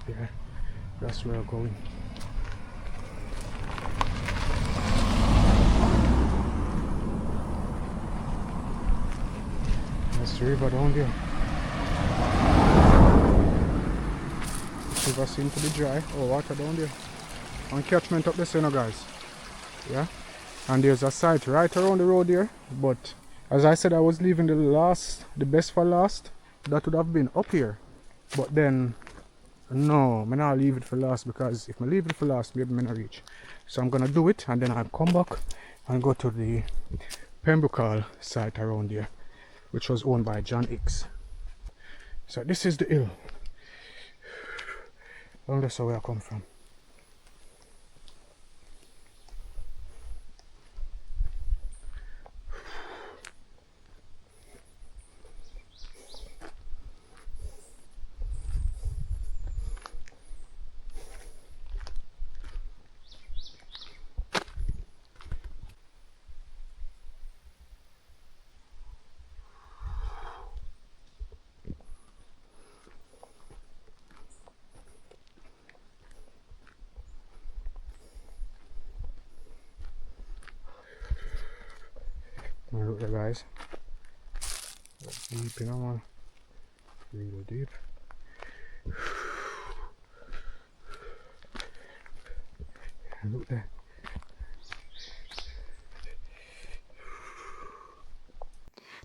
Yeah, that's where we're going. That's the river down there. The river seems to be dry. Oh, water down there. And catchment up there, you know, guys. Yeah. And there's a site right around the road there. But as I said, I was leaving the best for last. That would have been up here. But then, no, I'm not leave it for last, because if I leave it for last, maybe I'm not reach. So I'm gonna do it, and then I'll come back and go to the Pembrook site around there, which was owned by John Hicks. So this is the hill. And that's where I come from. Look there, guys. Deep, you know, man. Really deep. Look there.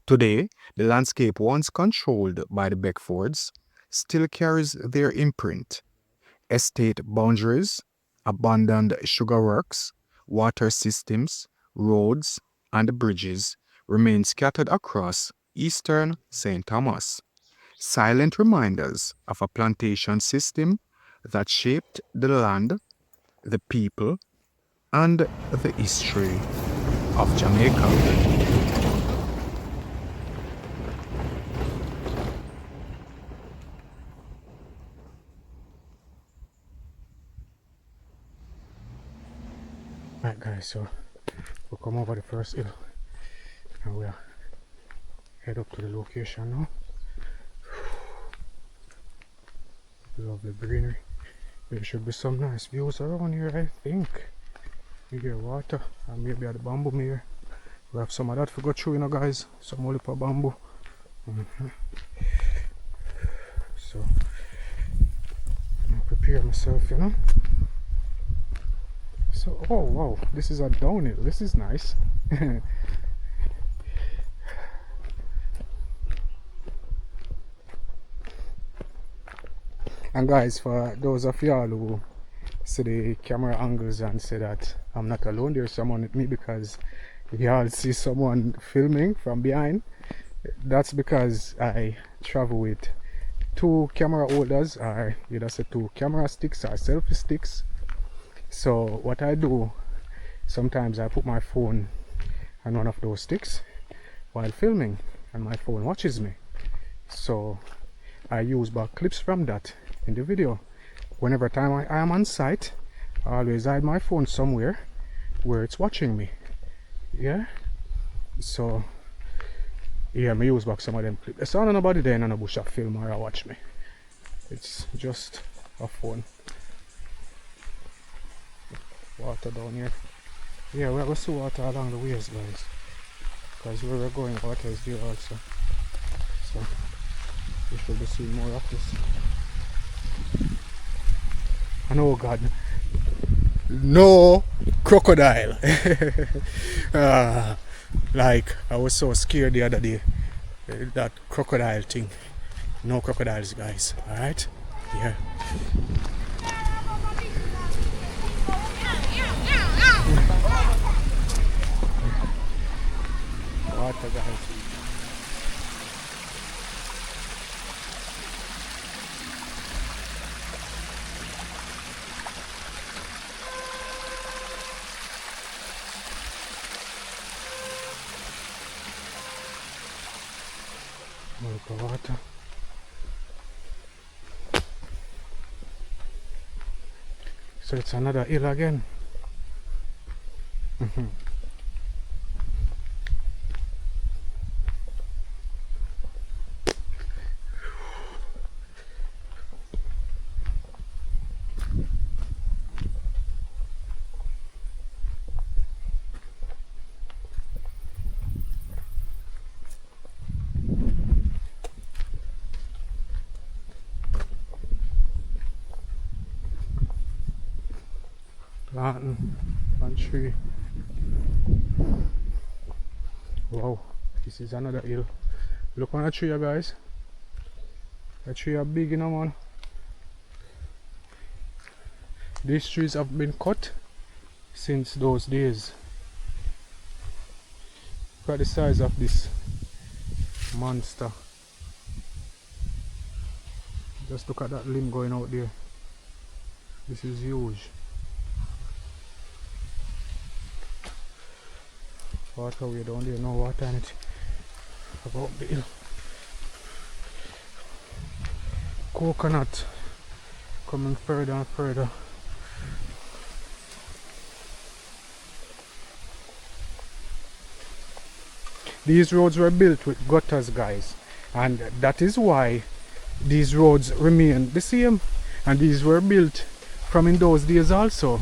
Today, the landscape once controlled by the Beckfords still carries their imprint. Estate boundaries, abandoned sugar works, water systems, roads, and bridges remain scattered across eastern St. Thomas, silent reminders of a plantation system that shaped the land, the people, and the history of Jamaica. Right, guys, so we'll come over the first hill and we'll head up to the location now. Lovely greenery. There should be some nice views around here, I think. You hear water, and maybe at the bamboo here. We have some of that to go through, you know, guys. Some olive bamboo. So, I'm prepare myself, you know. So, oh wow, this is a downhill. This is nice. And guys, for those of y'all who see the camera angles and say that I'm not alone, there's someone with me, because y'all see someone filming from behind. That's because I travel with 2 camera holders, or either say 2 camera sticks or selfie sticks. So what I do, sometimes I put my phone on one of those sticks while filming, and my phone watches me. So I use back clips from that in the video. Whenever time I am on site, I always hide my phone somewhere where it's watching me. Yeah. So yeah, I use back some of them clips. There's not nobody there in a bush a film or a watch me. It's just a phone. Water down here. Yeah, we're going to see water along the ways, guys, because where we're going, water is there also. So we should be seeing more of this. And oh god, no crocodile. Like, I was so scared the other day, that crocodile thing. No crocodiles, guys. Alright? Yeah. Water, guys. Look at water. So it's another hill again. planting one tree. Wow, this is another hill. Look on the tree, guys. The tree are big, you know, man. These trees have been cut since those days. Look at the size of this monster. Just look at that limb going out there. This is huge. Water way down there, no water in it. About the hill. Coconut coming further and further. These roads were built with gutters, guys, and that is why these roads remain the same, and these were built from in those days also.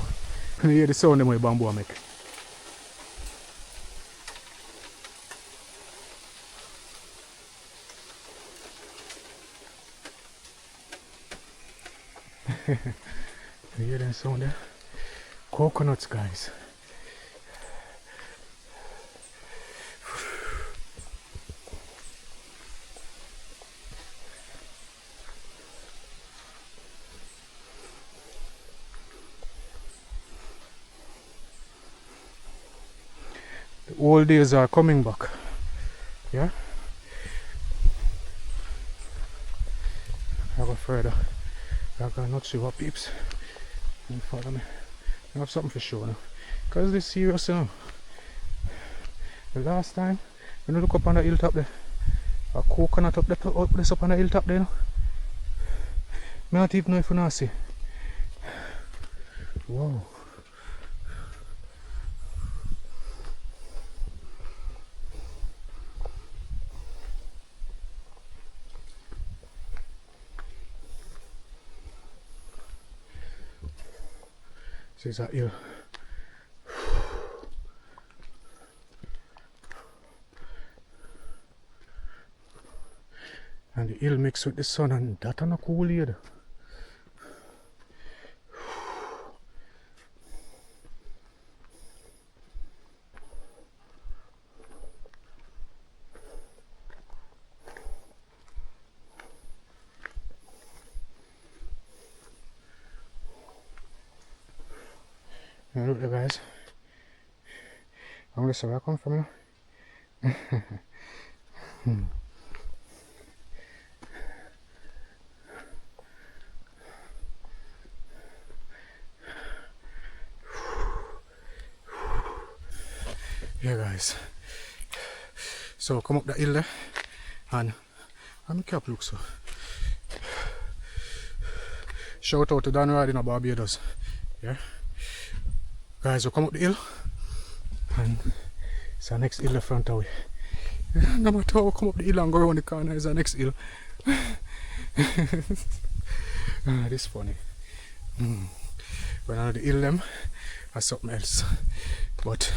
You hear the sound of my bamboo make. You hear that sound there? Coconuts, guys. The old days are coming back. Yeah? I go further. I got not see what peeps. You follow me. I have something for sure now. Because this serious now. The last time, when you look up on the hilltop there, a coconut up there, up on the hilltop there. I don't even know if you not see. Wow. This is a hill. And the hill mixed with the sun, and that on a cool here. Look there, guys. I'm gonna see where I come from now. Yeah, guys. So come up the hill there, and I'm cap look so. Shout out to Dan Ride in Barbados. Yeah. Guys, we come up the hill, and it's our next hill in front of we. No matter how we come up the hill and go around the corner, it's our next hill. This is funny. When I the hill them, that's something else. But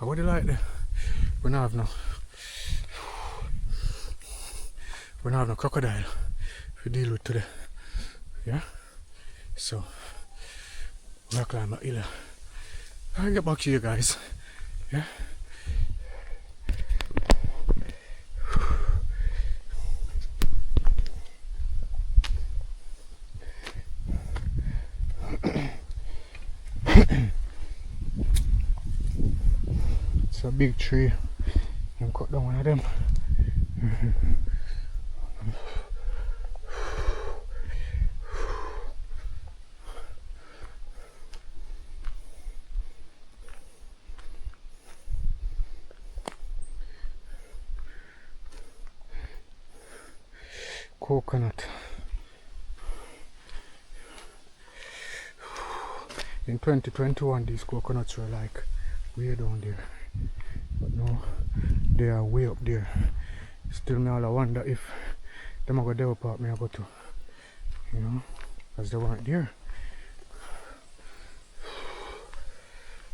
I would like them. We don't have no crocodile to deal with today. Yeah? So we'll climb a hill. I'll get back to you guys. Yeah. It's a big tree. I'm cut down one of them. Coconut. In 2021 these coconuts were like way down there, but now they are way up there. Still me all I wonder if them are go there part me I go to, you know, because they weren't there.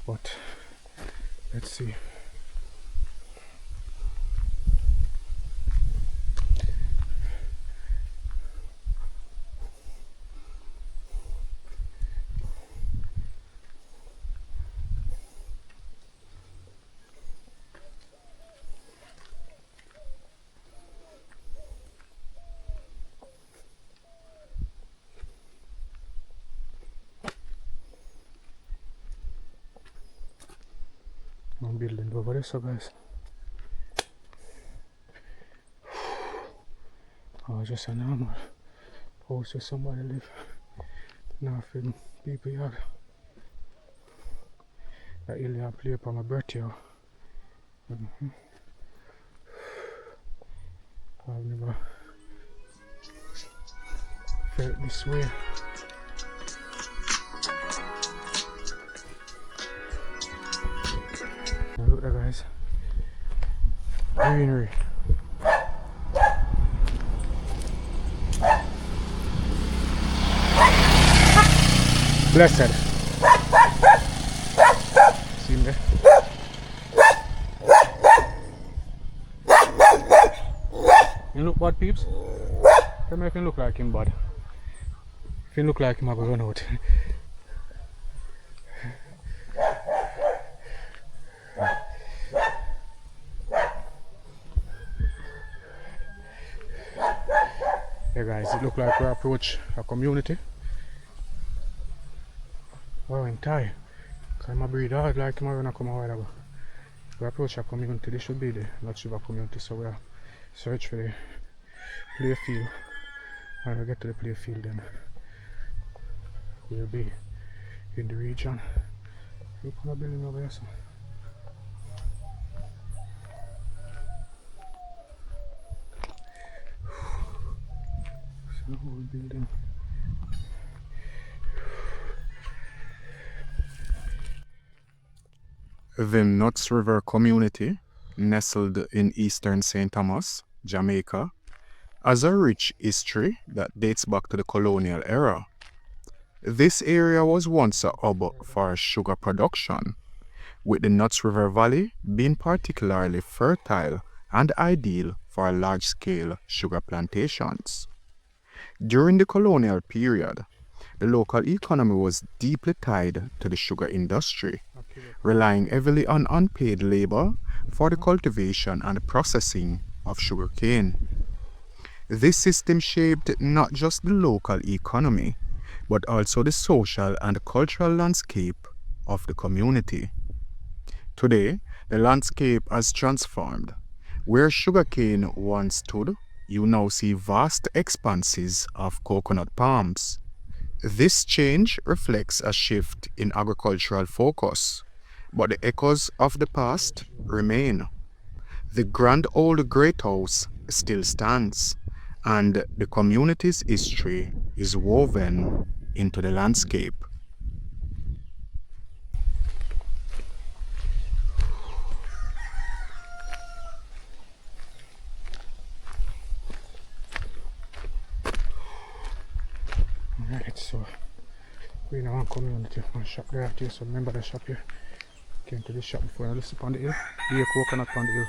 But let's see. building over there, so guys. Oh, just a normal house where somebody live. Nothing people yard. That Ilya play up on my birthday. I've never felt this way. Look there, guys. Greenery. Blessed. See him there? You look bad, peeps? Tell me if you look like him bad. If you look like him, I will run out. Yeah guys, it look like we approach a community. Wow, I'm tired. I'm a breathe hard like I'm gonna come a while ago. We approach a community. This should be the Lots River community, so we are search for the play field. When we get to the play field, then we'll be in the region. Look at the building over there. So. The whole building. The Nuts River community, nestled in eastern St. Thomas, Jamaica, has a rich history that dates back to the colonial era. This area was once a hub for sugar production, with the Nuts River Valley being particularly fertile and ideal for large-scale sugar plantations. During the colonial period, the local economy was deeply tied to the sugar industry, relying heavily on unpaid labor for the cultivation and processing of sugarcane. This system shaped not just the local economy, but also the social and cultural landscape of the community. Today, the landscape has transformed. Where sugarcane once stood, you now see vast expanses of coconut palms. This change reflects a shift in agricultural focus, but the echoes of the past remain. The grand old great house still stands, and the community's history is woven into the landscape. Alright, so we now community one shop there after, so remember the shop here. Came to this shop before I listen upon the hill. Be a coconut on the hill.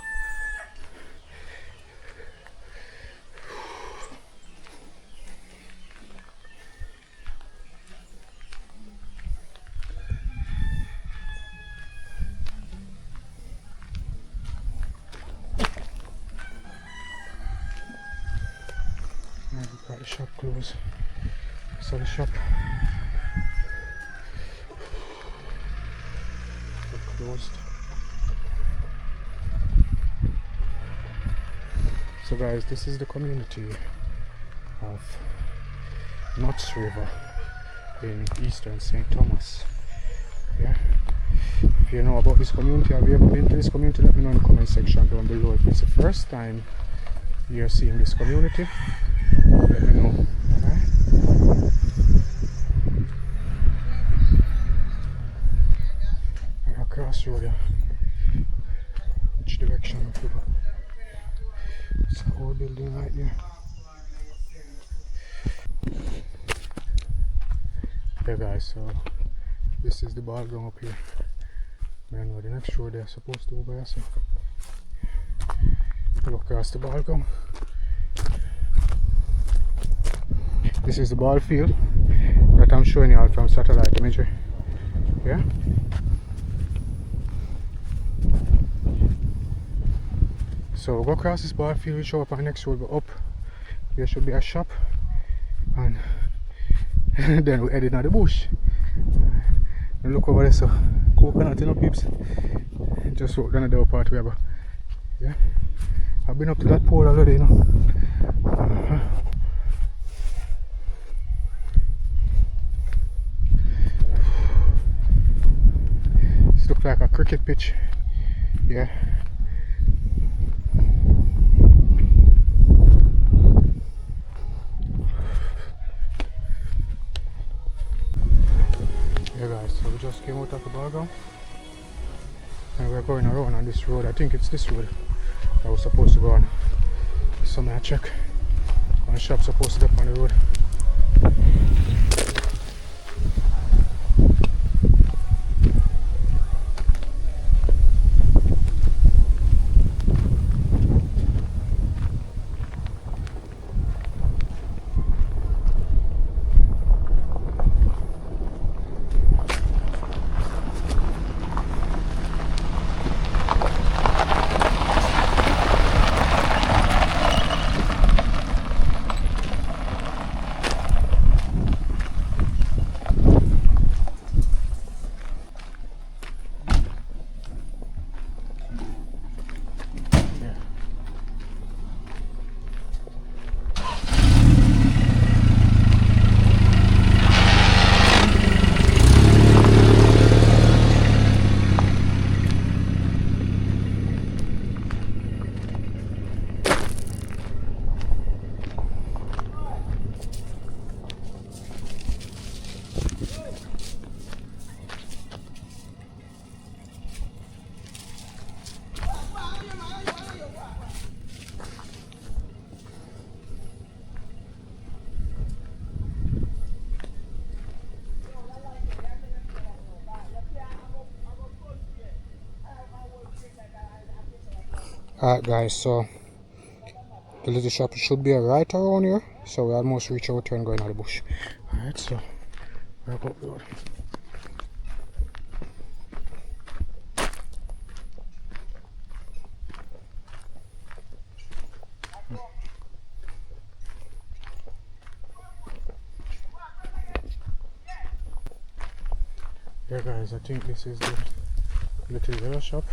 Now we've got the shop closed. So the shop closed. So guys, this is the community of Nuts River in eastern St. Thomas. Yeah. If you know about this community, have you ever been to this community, let me know in the comment section down below. If it's the first time you're seeing this community, let me know. Alright. Across road, yeah. Which direction we go? It's a whole building right there. Yeah guys, so this is the ball ground up here. I know the next road they're supposed to over here, so go across the ball ground. This is the ball field that I'm showing you all from satellite imagery. Yeah. So we'll go across this ball field, we show up on the next road, go up. There should be a shop, and then we head in the bush. And look over there, so coconut, you know, peeps. just walk down the door part where I go. Yeah. I've been up to that pole already, you know. This looks like a cricket pitch. Yeah. Yeah guys, so we just came out of the ball ground and we're going around on this road. I think it's this road I was supposed to go on. So I check. One shop supposed to be up on the road. Alright guys, so the little shop should be right around here, so we almost reach out here and go into the bush. Alright, so we're up the road. Yeah guys, I think this is the little yellow shop.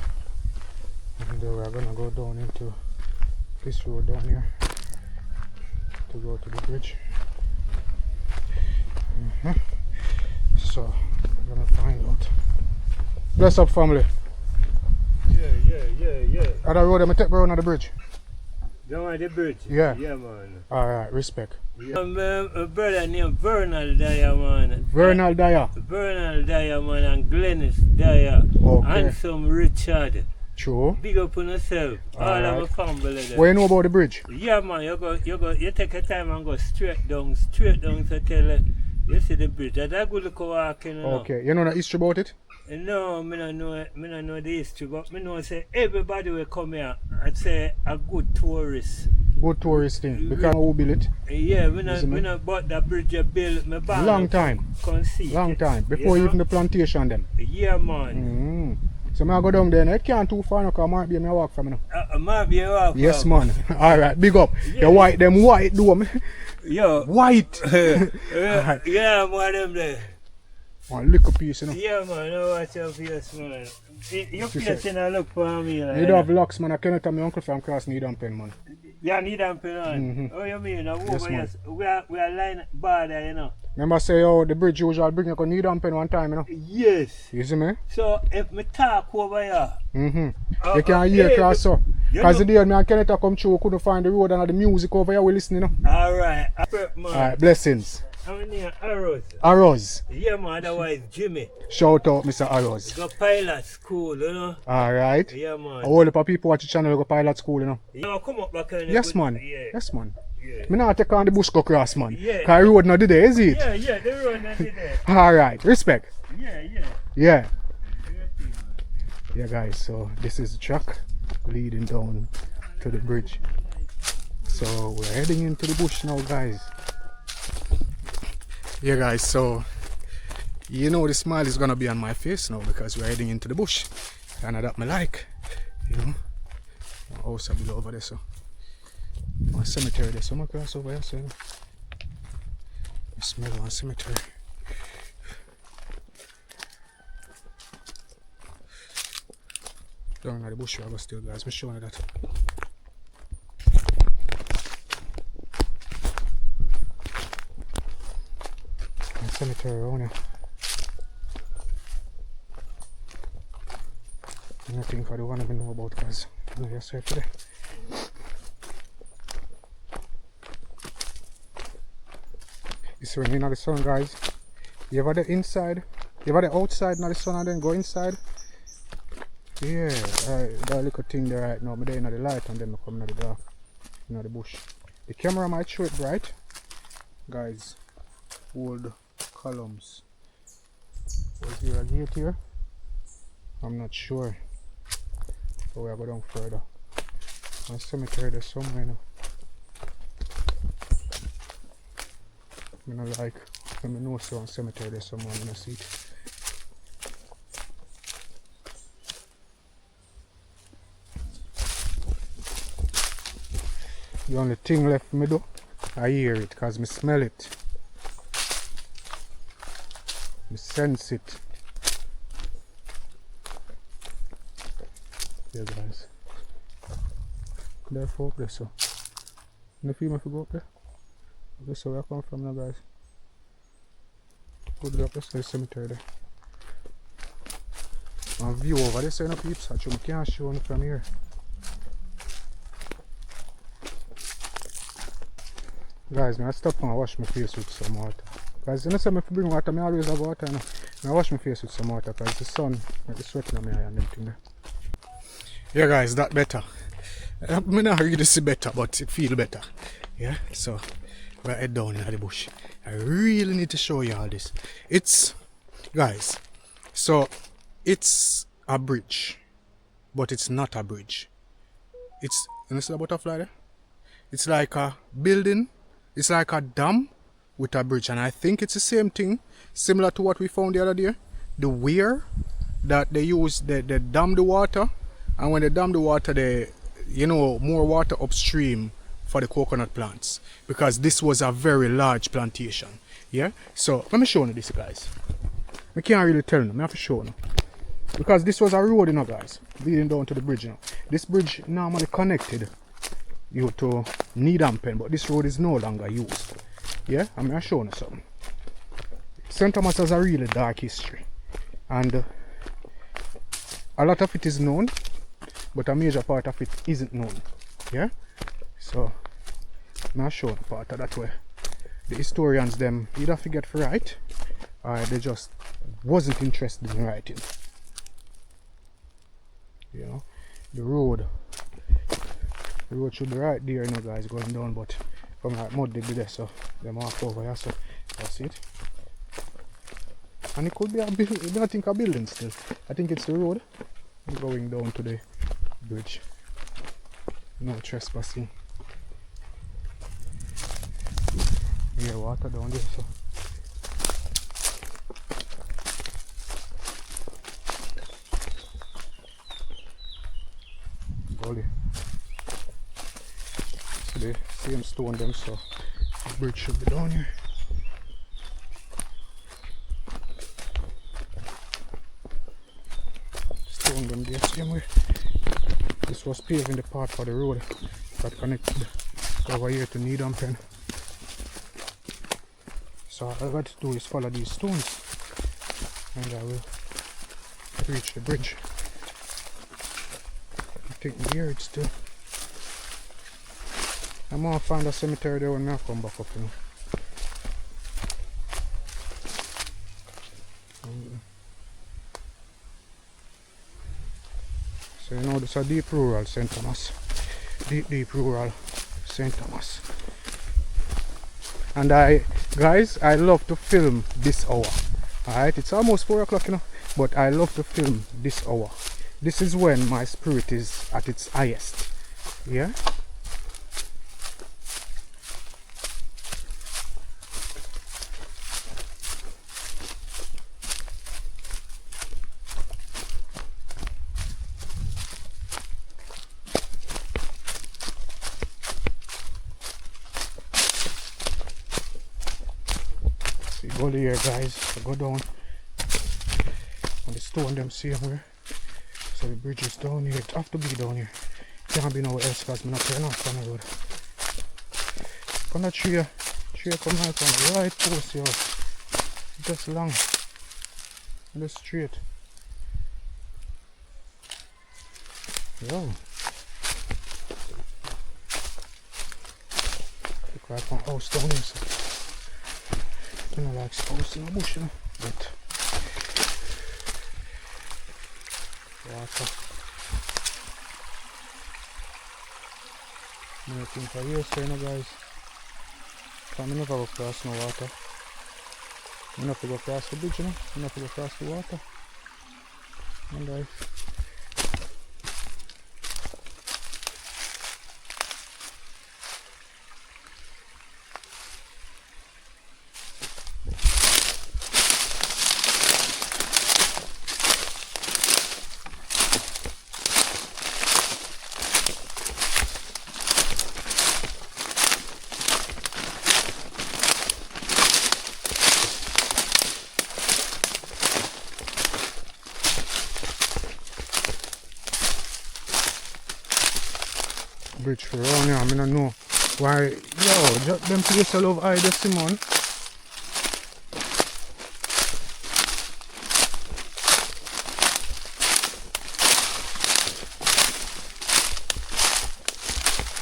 And we're gonna go down into this road down here to go to the bridge. So we're gonna find out. Bless up family. Yeah. Are the road I'm take around on the bridge? Down at the bridge? Yeah. Yeah, man. Alright, respect. Yeah. A brother named Vernal Dyer, man. Vernal Dyer. Vernal Dyer, man, and Glennis Dyer. Okay. And some Richard. True. Big up on yourself. All of my family there. What you know about the bridge? Yeah, man, you take your time and go straight down to tell it. You see the bridge. That's a good look walking, you know. Okay. You know the history about it? No, I don't know the history, but I know say everybody will come here and say a good tourist. Good tourist thing. Because who built it? Yeah, we know bought that bridge you built my back. Long time. Long time. Before even the plantation them. Yeah, man. So I go down there and it can't too far now because I might be a walk from you now. Might be a walk. Yes man. Alright, big up. Yeah. The white them white do Yo. White. Yeah, man, them there. One little piece, you know. Yeah, man, no watch your face, man. Your face in a look for me. Like, you don't have locks, man. I cannot tell my uncle from cross need and pen, man. Yeah, need and pen on. Oh, you mean? Yes, we are line border, you know. Remember say, oh, the bridge usually bring you a need and pen one time, you know. Yes. You see me? So, if me talk over here. You can hear cross so. Because the day me and Kenneth come through, we couldn't find the road and the music over here we listening, you know. Alright. Alright, blessings. How many Arrows? Arrows. Yeah, man, otherwise Jimmy. Shout out, Mr. Arrows. Go pilot school, you know. Alright. Yeah, man. A whole lot of people watch the channel go pilot school, you know. Yeah, come up back in. Yes, man. Yeah. Yes, man. Yeah. Me not take on the bush go cross, man. Yeah. Because the road not there, is it? Yeah, the road not there. Alright, respect. Yeah. Yeah, guys, so this is the track leading down to the bridge. So we're heading into the bush now, guys. Yeah, guys, so you know the smile is gonna be on my face now because we're heading into the bush. And I me like, you know. My house will be over there, so my cemetery there, so I'm gonna cross over here, so you know. I smell one cemetery. down in the bush where I go still, guys. I'm showing you that. And cemetery around here. And I think I don't want to know about because I know yourself today. It's raining at the sun, guys. You ever the inside? You ever the outside, not the sun, and then go inside? Yeah, that little thing there right now, I'm there in the light and then I come in the dark, in the bush. The camera might show it bright. Guys, old columns. Was there a gate here? I'm not sure. So we'll go down further. A cemetery there somewhere now. I don't like, I know so on cemetery there somewhere, I'm gonna see it. The only thing left for me though, I hear it because I smell it. I sense it. Yeah guys. Therefore up there so. You feel me if you go up there? This is where I come from now guys. Good up there, cemetery there. My view over there so no peeps, actually I can't show it from here. Guys, I stop and wash my face with some water. Because you know, so if I bring water, I always have water. I wash my face with some water because the sun, the sweat in my eye and everything there. Yeah, guys, that better. I may not really see better, but it feel better. Yeah, so we're head down in the bush. I really need to show you all this. It's, guys, so it's a bridge, but it's not a bridge. It's, you see the butterfly there? It's like a building. It's like a dam with a bridge, and I think it's the same thing, similar to what we found the other day. The weir that they use, they dam the water, and when they dam the water, they, you know, more water upstream for the coconut plants, because this was a very large plantation. Yeah, so let me show you this, guys. I can't really tell you, I have to show you, because this was a road, you know, guys, leading down to the bridge. You know, this bridge normally connected you to Pen, but this road is no longer used. Yeah, I'm going to show you something. St. Thomas has a really dark history, and a lot of it is known, but a major part of it isn't known. Yeah, so I'm going to show you part of that way. The historians them either forget to write, or they just wasn't interested in writing. You know, the road should be right there, you know, guys, going down, but from that mud they be there, so they mark over here, so that's it. And it could be a building, I don't think a building still. I think it's the road going down to the bridge. No trespassing. Yeah, water down there, so. Gully. The same stone them, so the bridge should be down here. Stone them the same way. This was paving the part for the road that connected over here to Pen. So all I got to do is follow these stones and I will reach the bridge. I think here it's still. I'm gonna find a cemetery there when I come back up, you know. So you know, this is a deep rural St. Thomas. Deep rural St. Thomas. And guys, I love to film this hour. Alright, it's almost 4 o'clock, you know, but I love to film this hour. This is when my spirit is at its highest. Yeah? Go here, guys. So go down on the stone them see where So the bridge is down here. It have to be down here. Can't be nowhere else because I'm not turning off on the road. Come that tree come out from the right post here. Just long. And just straight. Yo. Look right from house down here. So. I don't like exposed in the bush, you know, but water. I think for years, you know, guys, I never go across no water. I have to go across the bridge, you know, I have to go across the water. And guys. Bridge for around here, I don't know why. Yo, just them place all over Ida Simon.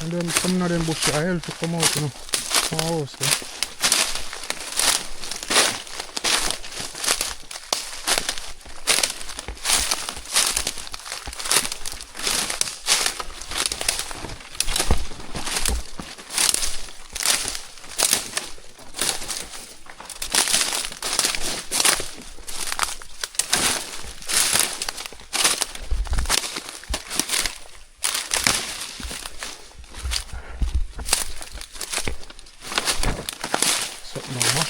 And then some of them bush I help to come out, you know, from our house there.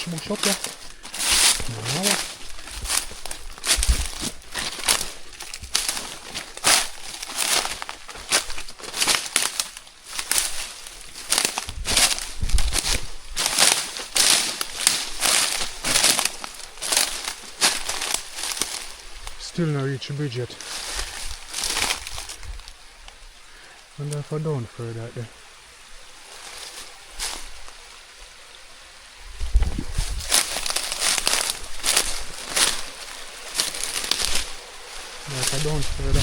Bush up there. No. Still not reach the bridge yet. And therefore down further out there. Down further.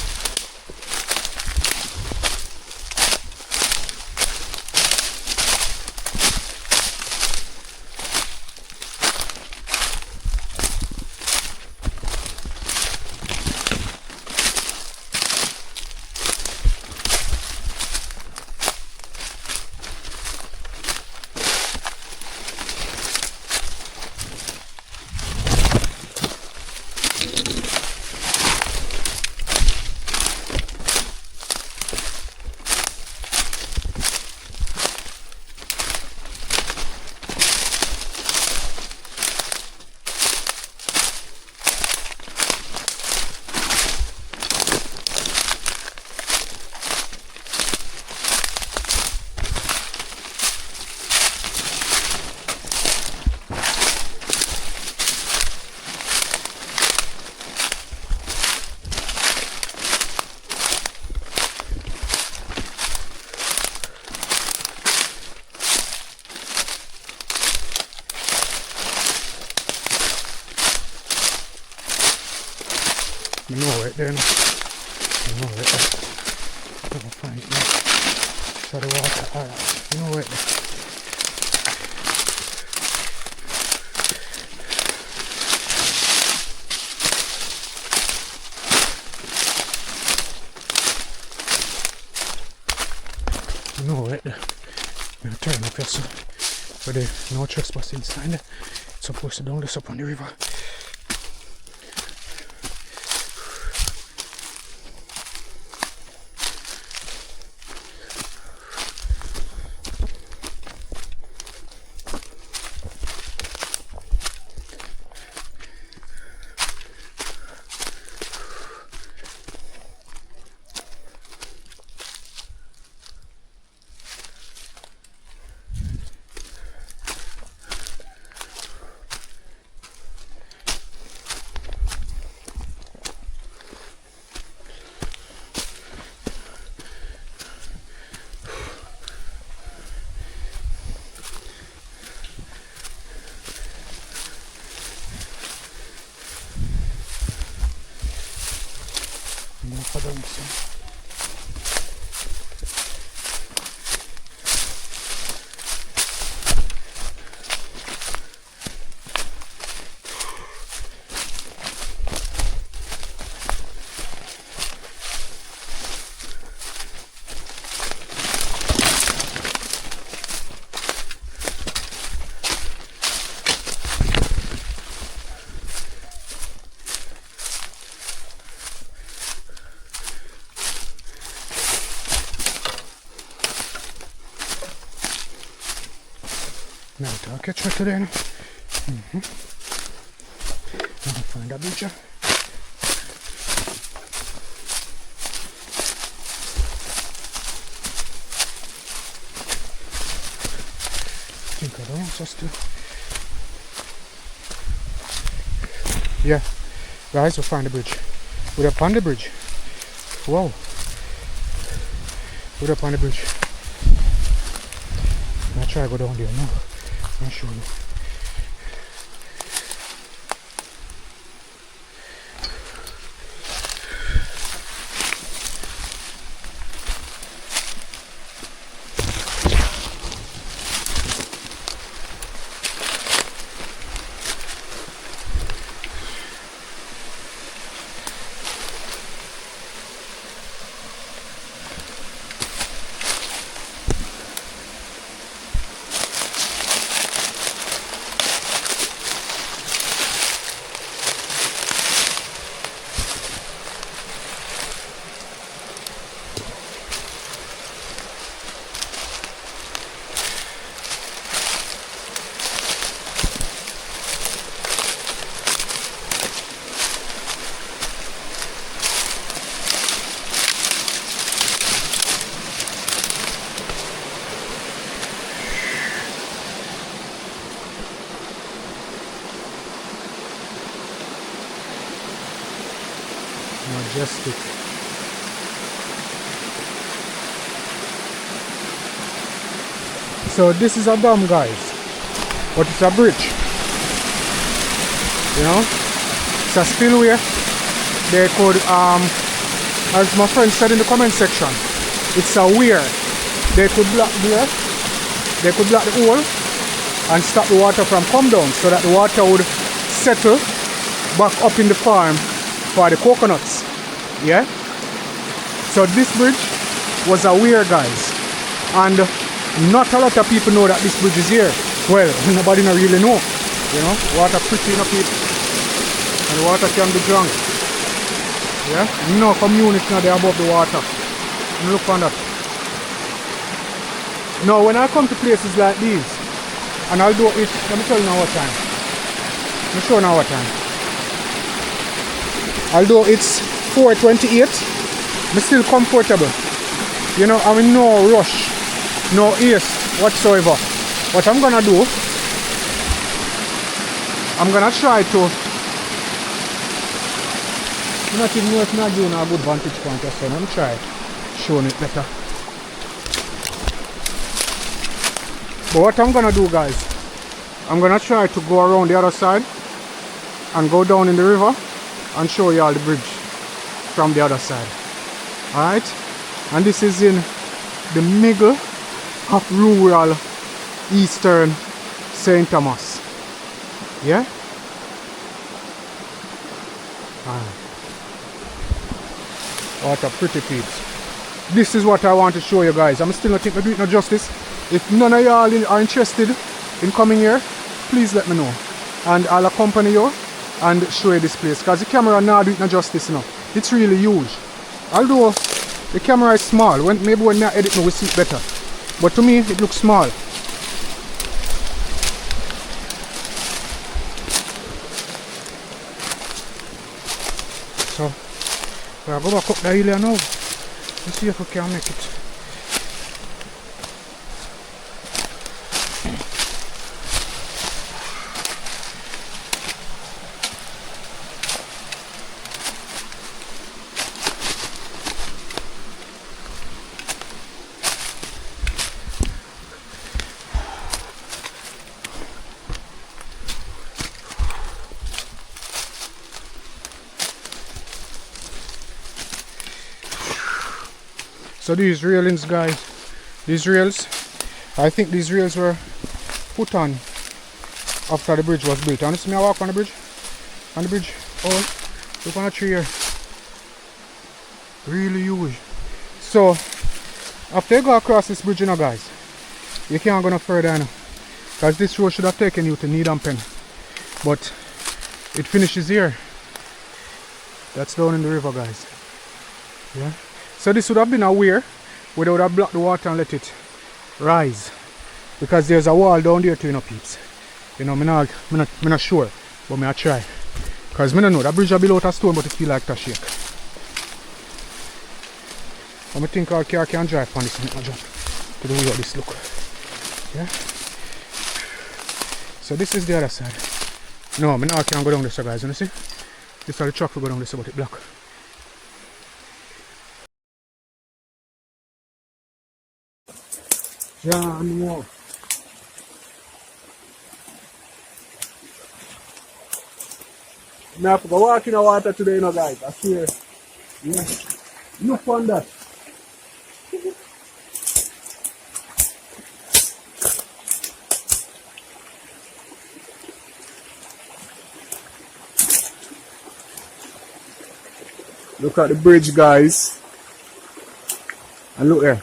You know it then. You know it. I'm gonna find it now. So the water, alright. You know it. You know it. I'm gonna turn up here so for the no trespassing sign. It's supposed to down this up on the river. down some. Now I'll catch her today. Now find a bridge. I think I don't want us to. Yeah, guys, we'll find the bridge. We're up on the bridge. Wow. We're up on the bridge. I'll try to go down there now. I'll show you. Majestic. So this is a dam, guys, but it's a bridge. You know, it's a spillway. They could, as my friend said in the comment section, it's a weir. They could block there. They could block the hole and stop the water from come down, so that the water would settle back up in the farm for the coconuts. Yeah, so this bridge was a weir, guys, and not a lot of people know that this bridge is here. Well, nobody not really know. You know, water pretty enough people, and water can be drunk. Yeah, no community now there above the water. Look on that. Now when I come to places like these, and I'll do it, let me tell you now what time. Let me show you now what time. Although it's 4:28, I'm still comfortable. You know, I'm in no rush, no haste whatsoever. What I'm gonna do, I'm gonna try to, I'm not even know if I'm not doing a good vantage point or so. I'm try showing it better. But what I'm gonna do, guys, I'm gonna try to go around the other side and go down in the river and show you all the bridge from the other side. Alright? And this is in the middle of rural eastern St. Thomas. Yeah? Alright. What a pretty peeps. This is what I want to show you, guys. I'm still not think I do it no justice. If none of y'all are interested in coming here, please let me know. And I'll accompany you and show you this place, because the camera now do it no justice now. It's really huge. Although the camera is small, maybe when I edit we see it better. But to me it looks small. So we'll go back up the hill now. Let's see if we can make it. So these railings, guys, these rails, I think these rails were put on after the bridge was built. Honestly, I walk on the bridge. On the bridge. Oh, look on a tree here. Really huge. So after you go across this bridge, you know, guys, you can't go no further now. Because this road should have taken you to Needham Pen. But it finishes here. That's down in the river, guys. Yeah. So this would have been a weir where they would have blocked the water and let it rise. Because there's a wall down there too, you know, peeps. You know, I'm not sure, but I try. Because I don't know, that bridge is built out of stone, but it feels like a shake. I think our car can drive on this and jump to the way of this look. Yeah. So this is the other side. No, I can't go down this side, guys, you see? This is the truck will go down this side, but it's blocked. Yeah, no. I have to go walk in the water today, you know, guys. I swear. Yeah. Look on that. Look at the bridge, guys. And look here.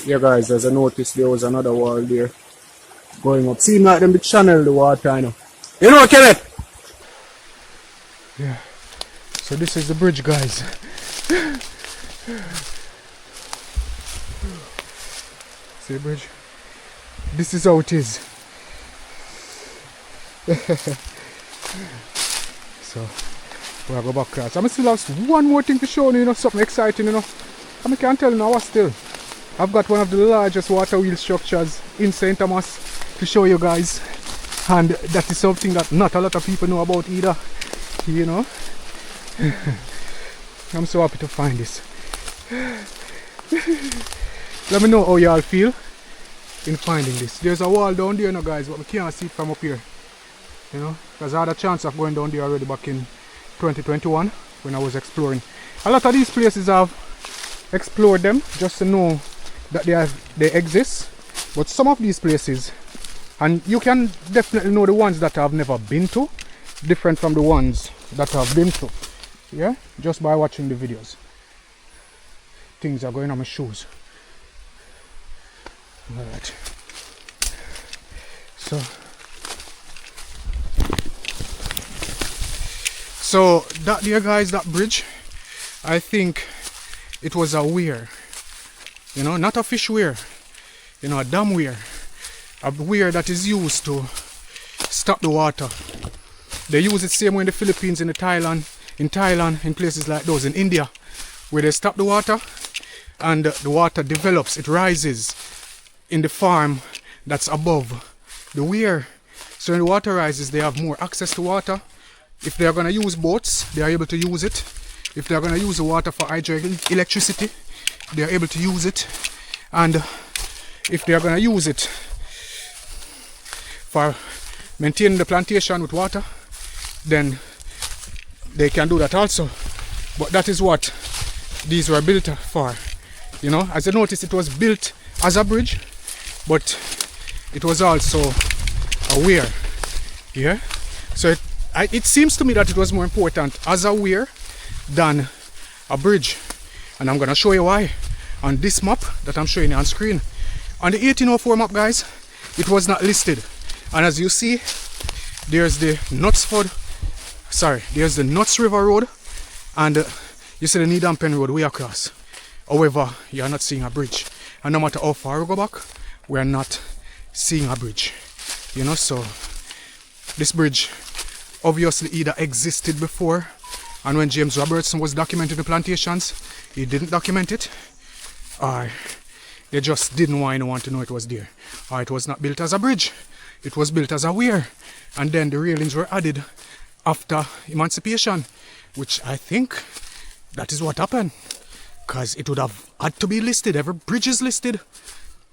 Yeah, guys, as I noticed, there was another wall there going up. Seems like them be channel the water, I know. You know, Kenneth? Yeah. So this is the bridge, guys. See the bridge? This is how it is. So we'll go back across. I'm still have one more thing to show you, something exciting, I can't tell you now what still. I've got one of the largest water wheel structures in St. Thomas to show you guys. And that is something that not a lot of people know about either. I'm so happy to find this. Let me know how y'all feel in finding this. There's a wall down there, guys, but we can't see it from up here. Because I had a chance of going down there already back in 2021 when I was exploring. A lot of these places I've explored them just to know that they exist. But some of these places, and you can definitely know the ones that I've never been to, different from the ones that I've been to. Yeah, just by watching the videos. Things are going on my shoes. Alright. So that there, guys, that bridge, I think it was a weir. Not a fish weir. A dam weir. A weir that is used to stop the water. They use it same way in the Philippines, in Thailand, in places like those, in India, where they stop the water and the water develops, it rises in the farm that's above the weir. So when the water rises, they have more access to water. If they are going to use boats, they are able to use it. If they are going to use the water for hydroelectricity, they are able to use it. And if they are going to use it for maintaining the plantation with water, then they can do that also. But that is what these were built for. As you notice, it was built as a bridge, but it was also a weir. Yeah. So it seems to me that it was more important as a weir than a bridge, and I'm gonna show you why on this map that I'm showing you on screen. On the 1804 map, guys, it was not listed, and as you see, there's the there's the Nuts River Road, and you see the Needham Pen Road way across. However, you're not seeing a bridge, and no matter how far we go back, we're not seeing a bridge. So this bridge obviously either existed before, and when James Robertson was documenting the plantations, he didn't document it, or they just didn't want to know it was there, or it was not built as a bridge, it was built as a weir, and then the railings were added after emancipation, which I think that is what happened, because it would have had to be listed. Every bridge is listed,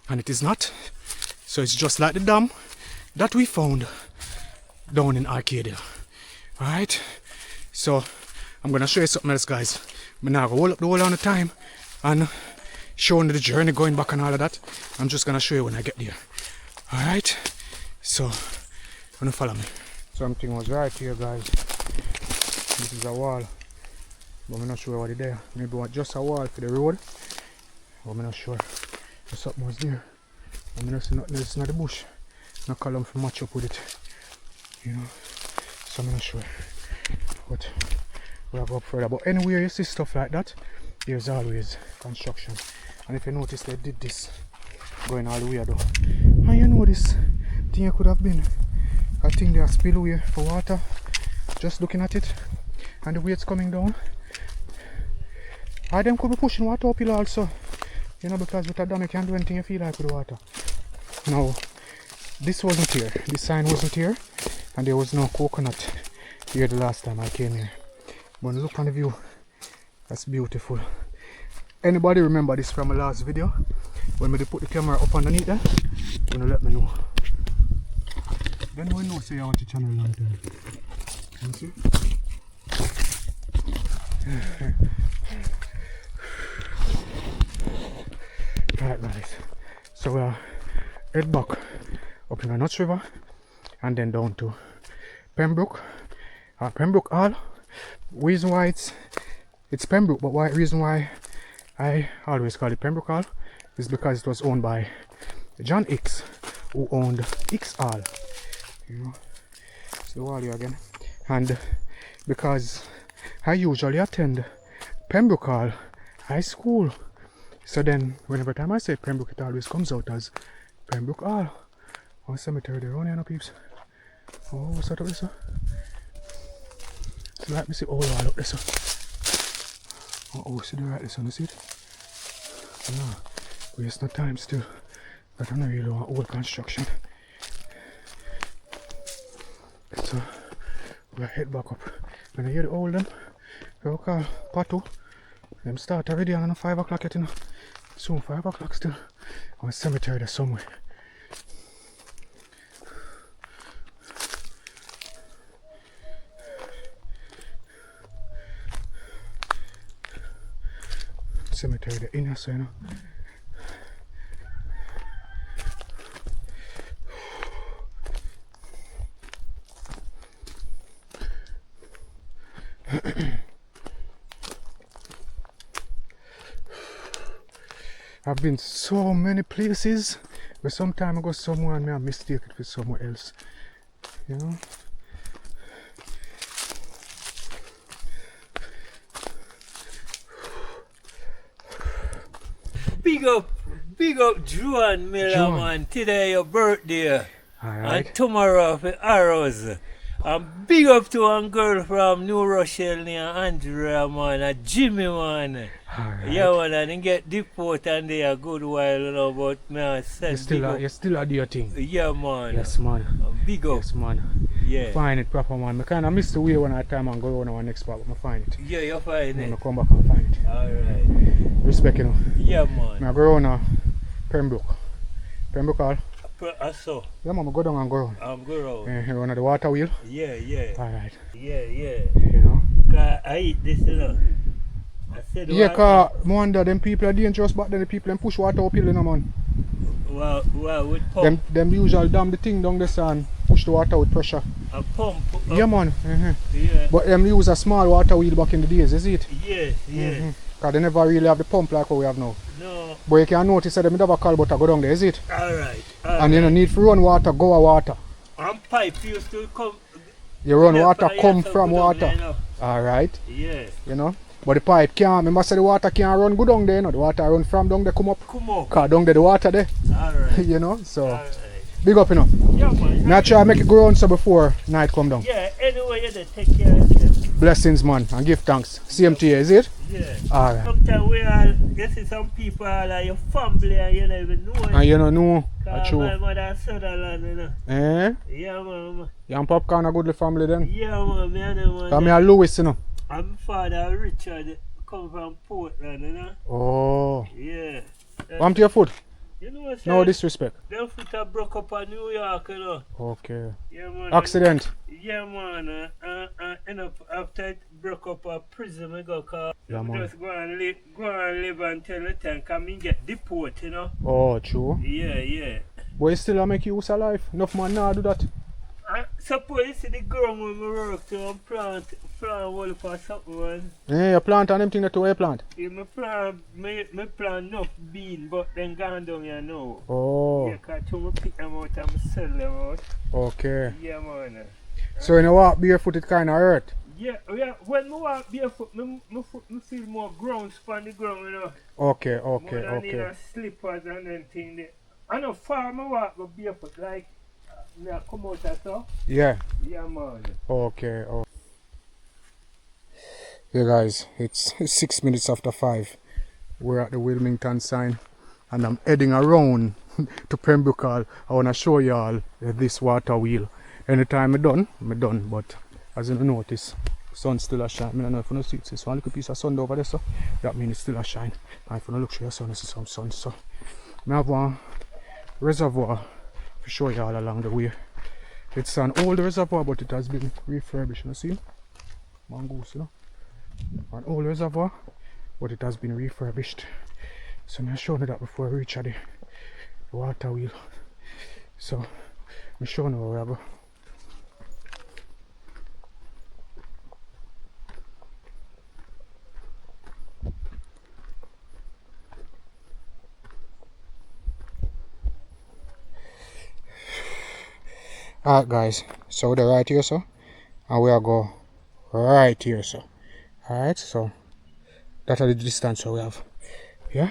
and it is not. So it's just like the dam that we found down in Arcadia. Alright, so I'm gonna show you something else, guys. I'm not gonna hold up the whole lot of time and showing the journey going back and all of that. I'm just gonna show you when I get there. Alright, so gonna follow me. Something was right here, guys. This is a wall, but I'm not sure what it there. Maybe just a wall for the road, but I'm not sure. But something was there. I'm not see nothing else in the bush. No column to match up with it, you know. So I'm not sure, but we'll go up further. But anywhere you see stuff like that, there's always construction. And if you notice, they did this going all the way though. And you know this thing could have been, I think they are spillway for water. Just looking at it and the way it's coming down. I them could be pushing water uphill also, you know, because with a dam you can't do anything you feel like with the water. Now, this wasn't here, this sign wasn't here, and there was no coconut here the last time I came here. But look on the view, that's beautiful. Anybody remember this from my last video? When we put the camera up underneath there, you know, let me know. Then we know say I want to channel long time. Can you see? Right guys, so we'll head back up in the Nuts River and then down to Pembrook Hall. Reason why it's Pembrook, but reason why I always call it Pembrook Hall is because it was owned by John Hicks, who owned Hicks Hall. You know, it's the wall here again. And because I usually attend Pembrook Hall High School, so then whenever time I say Pembrook, it always comes out as Pembrook Hall. Oh, cemetery there, on here, no peeps. Oh, what's that up there, sir? So let me see all wall up there, sir. Oh, see the right there, son, you see it? No, waste no time still. I don't really want old construction. So we'll head back up. When I hear the old them, we call Pato. Them start already on 5 o'clock yet, you know. Soon 5 o'clock still. On a cemetery there somewhere. Cemetery there in here, so you know. I've been so many places, but sometime I go somewhere and I mistake it for somewhere else, you know. Big up Juan Miller, man. Today your birthday. Alright. And tomorrow for Arrows. And big up to one girl from New Rochelle near Andrea, man, and Jimmy, man. Alright. Yeah, man, I didn't get deported and they a good while, you know, but man, I said You still do your thing. Yeah, man. Yes, man. Big up. Yes, man. Yeah. Find it proper, man. I kind of missed the way when I time and go on our next spot, but I find it. Yeah, you find I'm it. gonna come back and find it. Alright. Respect, you know. Yeah, man. I go on Pembrook Hall. I saw. Yeah, man, I go down and go around. I'm good around. You run the water wheel. Yeah, yeah. Alright. Yeah, yeah. You know. I eat this, you know. I said Yeah, because I wonder them people are dangerous, but then the people them push water uphill, you know, man. Well, with pump. Them usually dam the thing down this and push the water with pressure. A pump. Yeah, man. Yeah. But them use a small water wheel back in the days, is it? Yes, yes. Because they never really have the pump like what we have now. No. But you can notice that they have a culvert go down there, is it? Alright. And you don't need to run water, go a water. And pipe used to come. You run Yeah, water, pipe come used to from go down water. there, you know. Alright, Yeah. you know. But the pipe can't, remember say the water can't run good down there, you know. The water run from down there come up. Come on. Because down there the water there, Alright. you know. So, Alright. Big up, you know. Yeah, man. Now try make it grow on so before night come down. Yeah, anyway, you just take care of yourself. Blessings, man, and give thanks. Same to you, is it? Yeah. Alright. Sometimes we all, you see some people are like your family and you don't even know it. And you don't know, that's Cause true. my mother Sutherland, you know. Eh? Yeah, man. You and Popcorn a good family then? Yeah, man. Me and them, man. Come here, Louis, you know. And my father Richard come from Portland, you know. Oh. Yeah. Come to your foot. You know what No disrespect. them foot are broke up in New York, you know. Okay. Yeah, man. Accident. Yeah, man. End up after it broke up a prison, I go call. Yeah, man. Just go and live until the time come and get deported, you know. Oh, true. Yeah. But you still a make use of life. Enough man now do that. I suppose you see the ground when we work to and plant wool for something, man. Eh, you plant and them thing that you plant. Yeah, me plant enough bean, but then gone down here now. Oh. Yeah, cause to me pick them out and me sell them out. Okay. Yeah, man. So when you walk barefoot it kinda hurt. Yeah, when I walk barefoot, me feel more ground on the ground, you know. Okay. More than in a slippers and then thing there. I know far me walk go barefoot, like, me I come out and so. Yeah. Yeah, man. Okay. Oh. Yeah, guys, it's 6 minutes after 5. We're at the Wilmington sign, and I'm heading around to Pembroke. I want to show y'all this water wheel. Anytime I'm done. But as you notice, sun still a shine. I don't know if you see it. It's one little piece of sun over there, so that means it's still a shine. And if you look through your sun, you see some sun. So I have one reservoir to show y'all along the way. It's an old reservoir, but it has been refurbished. You see? Mongoose, you know? An old reservoir, but it has been refurbished. So I'm showing you that before I reach the water wheel. So I'm showing you where I go. Alright guys, so they're right here, so and we are go right here, so alright, so that's the distance we have. Yeah.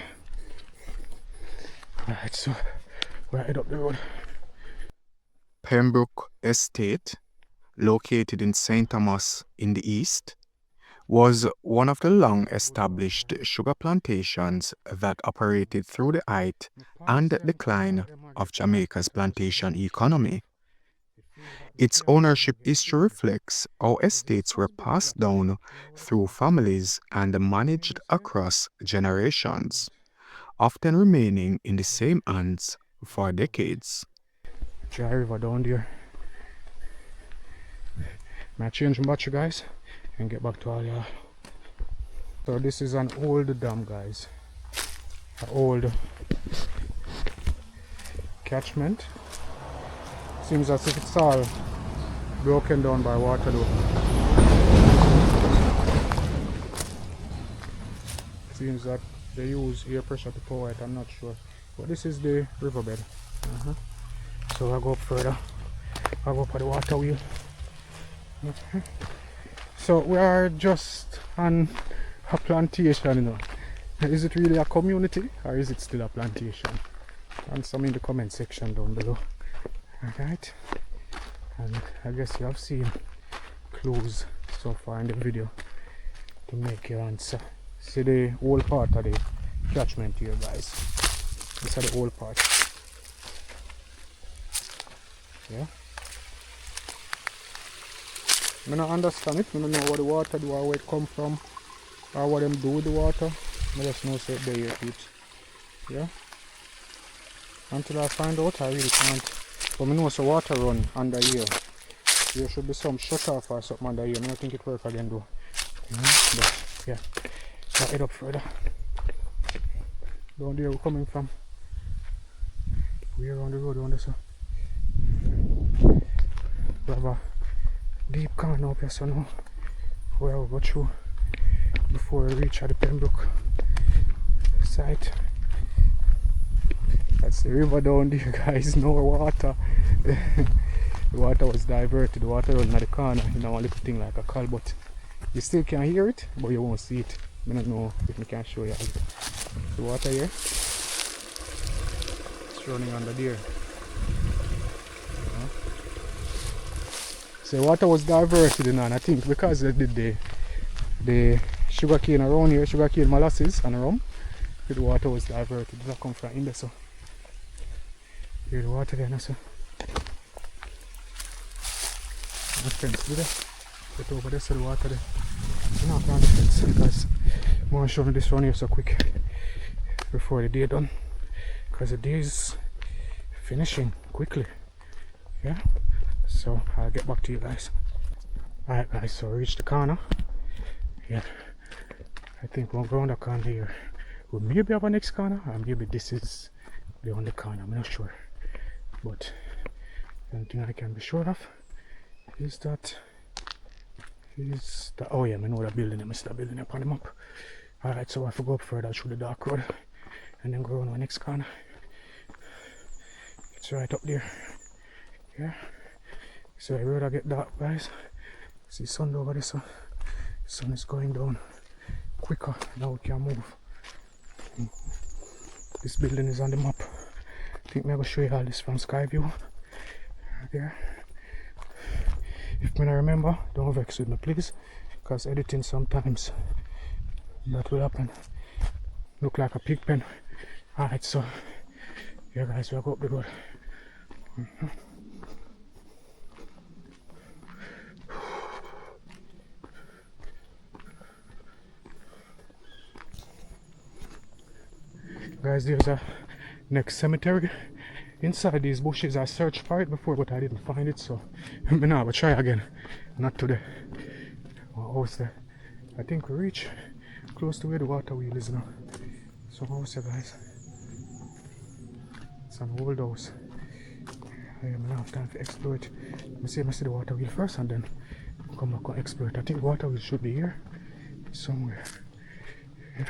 Alright, so we're head up the road. Pembrook Estate, located in St. Thomas in the east, was one of the long-established sugar plantations that operated through the height and decline of Jamaica's plantation economy. Its ownership history reflects how estates were passed down through families and managed across generations, often remaining in the same hands for decades. Dry river down there. May I change my battery, guys, and get back to all y'all. So this is an old dam, guys. An old catchment. Seems as if it's all broken down by water though. Seems that they use air pressure to power it, I'm not sure. But this is the riverbed. So I go up further. I go up the water wheel. So we are just on a plantation, you know. Is it really a community or is it still a plantation? Answer me in the comment section down below. Alright, and I guess you have seen clues so far in the video to make your answer. See the whole part of the catchment here, guys. This is the whole part. Yeah. I don't understand it. I don't know what the water do or where it come from or what them do with the water. I just know say they it. Yeah. Until I find out, I really can't. But I know so water run under here. There should be some shut off or something under here. I don't think it work again though. But yeah. So head up further. Down there we're coming from. We're on the road on this. We have a deep corner up here, so now where we'll go through before we reach the Pembrook site. That's the river down there, guys. No water. The water was diverted. The water running at the corner. You know, a little thing like a culvert. You still can hear it, but you won't see it. I don't know if I can show you the water here. It's running under there. So water was diverted in, and I think because they did the sugar cane around here, sugar cane molasses and rum, the water was diverted. That come from in there, so here the water there, so the fence there. Get over there, so the water there. I'm not on the fence because I want to show you this one here so quick before the day done, because the day is finishing quickly. Yeah, so I'll get back to you guys. Alright guys, so we reached the corner. Yeah, I think we'll go around the corner here. We maybe have a next corner, or maybe this is the only corner, I'm not sure. But the only thing I can be sure of is that oh yeah, I know that building, I see that building up on the map. Alright, so I have to go up further through the dark road and then go around the next corner. It's right up there. Yeah, so the road I get dark, guys. See sun over there, so the sun is going down quicker. Now we can move. This building is on the map. I think I'm going to show you all this from sky view. There. If I remember, don't vex with me please, because editing sometimes that will happen. Look like a pig pen. Alright, so yeah guys, we'll go up the road. Guys, there's a next cemetery inside these bushes. I searched for it before, but I didn't find it, so I'm gonna try again. Not today. House there. I think we reach close to where the water wheel is now. So house there, guys. It's an old house. I am gonna have time to explore it. Let me see the water wheel first, and then come back and explore it. I think the water wheel should be here somewhere. Yeah.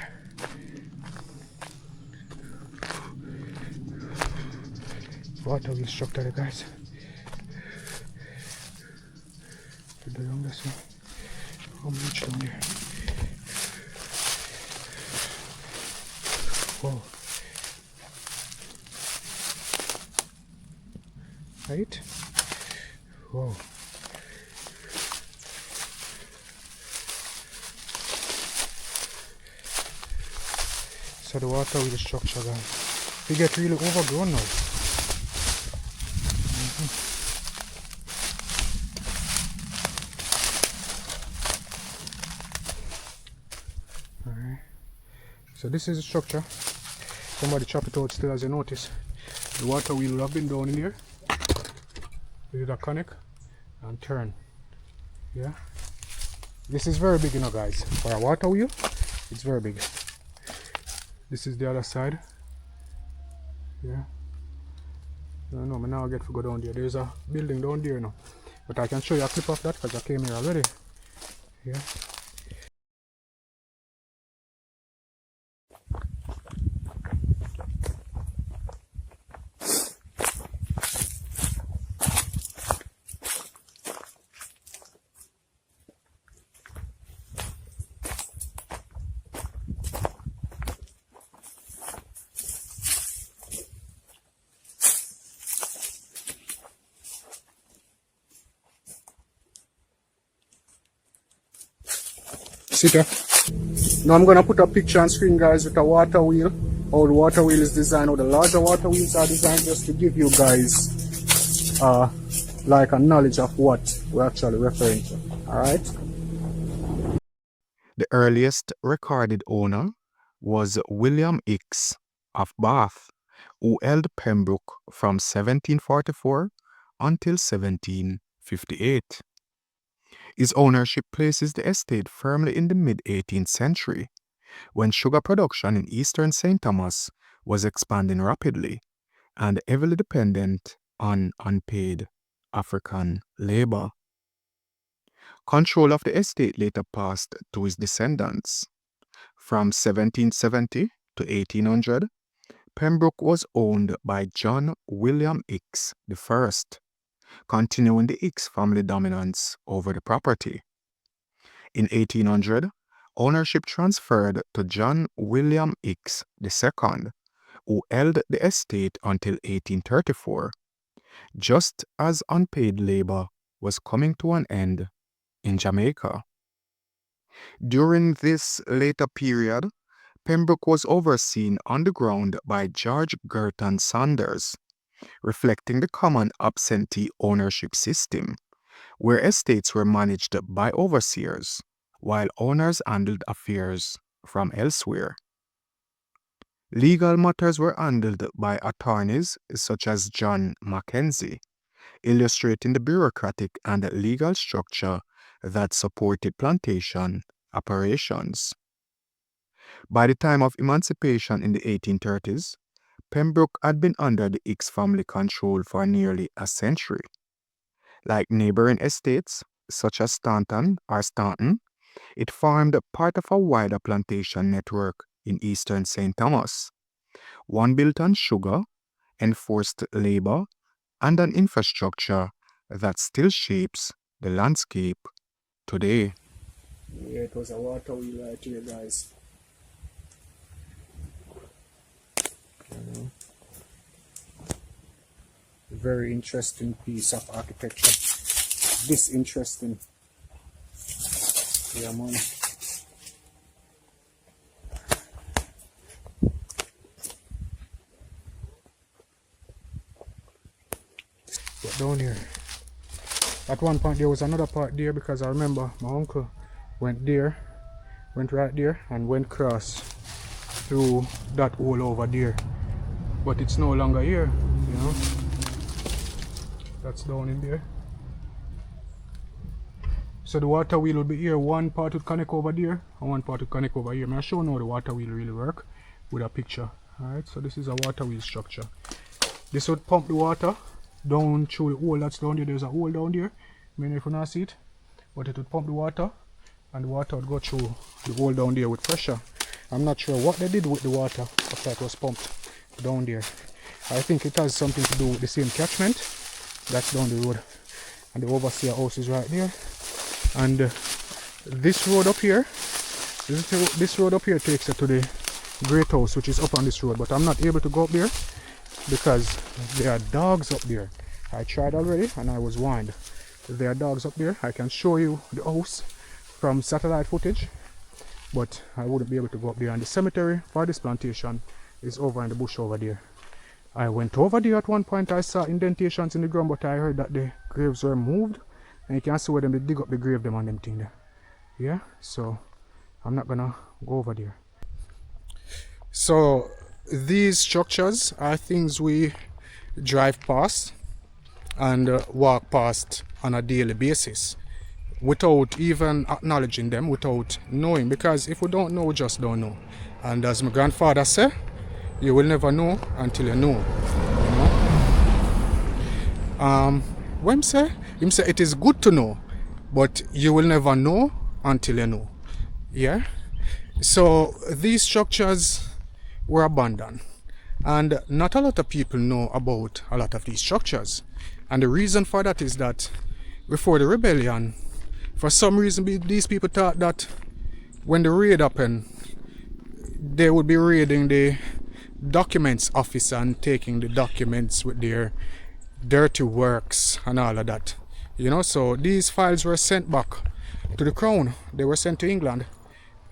Water wheel structure, guys. Put the down this one. How much down here? Whoa. Right? Whoa. So the water wheel structure, guys. We get really overgrown now. So this is the structure. Somebody chopped it out still, as you notice. The water wheel will have been down in here. We did a connect and turn. Yeah. This is very big, you know, guys. For a water wheel, it's very big. This is the other side. Yeah. I don't know, but now I get to go down there. There's a building down there now. But I can show you a clip of that because I came here already. Yeah. Sit there. Now I'm gonna put a picture on screen, guys, with a water wheel. How the water wheel is designed, how the larger water wheels are designed, just to give you guys like a knowledge of what we're actually referring to. Alright? The earliest recorded owner was William Hicks of Bath, who held Pembroke from 1744 until 1758. His ownership places the estate firmly in the mid-18th century, when sugar production in eastern St. Thomas was expanding rapidly and heavily dependent on unpaid African labor. Control of the estate later passed to his descendants. From 1770 to 1800, Pembroke was owned by John William Hicks I, continuing the Hicks family dominance over the property. In 1800, ownership transferred to John William Hicks II, who held the estate until 1834, just as unpaid labor was coming to an end in Jamaica. During this later period, Pembroke was overseen on the ground by George Girton Saunders, reflecting the common absentee ownership system, where estates were managed by overseers, while owners handled affairs from elsewhere. Legal matters were handled by attorneys such as John Mackenzie, illustrating the bureaucratic and legal structure that supported plantation operations. By the time of emancipation in the 1830s, Pembroke had been under the Hicks family control for nearly a century. Like neighboring estates, such as Stanton, it formed part of a wider plantation network in eastern St. Thomas, one built on sugar, enforced labor, and an infrastructure that still shapes the landscape today. Yeah, it was a water wheel right here, guys. Very interesting piece of architecture. This interesting. Yeah, man. Get down here. At one point there was another part there because I remember my uncle went right there and went across through that hole over there. But it's no longer here, you know. That's down in there. So the water wheel will be here. One part would connect over there and one part would connect over here. I'll show you how the water wheel really work with a picture. Alright, so this is a water wheel structure. This would pump the water down through the hole that's down there. There's a hole down there. I mean, if you not see it, but it would pump the water and the water would go through the hole down there with pressure. I'm not sure what they did with the water after it was pumped down there. I think it has something to do with the same catchment that's down the road, and the overseer house is right there. And this road up here, this road up here takes you to the Great House, which is up on this road, but I'm not able to go up there because there are dogs up there. I tried already and I was warned. There are dogs up there. I can show you the house from satellite footage, but I wouldn't be able to go up there. And the cemetery for this plantation is over in the bush over there. I went over there at one point. I saw indentations in the ground, but I heard that the graves were moved, and you can see where they dig up the grave them and them thing there. Yeah, so I'm not gonna go over there. So these structures are things we drive past and walk past on a daily basis without even acknowledging them, without knowing, because if we don't know, we just don't know. And as my grandfather said, you will never know until you know. What him say? Him say it is good to know, but you will never know until you know. Yeah. So these structures were abandoned, and not a lot of people know about a lot of these structures. And the reason for that is that before the rebellion, for some reason these people thought that when the raid happened, they would be raiding the documents office and taking the documents with their dirty works and all of that, you know. So these files were sent back to the crown. They were sent to England,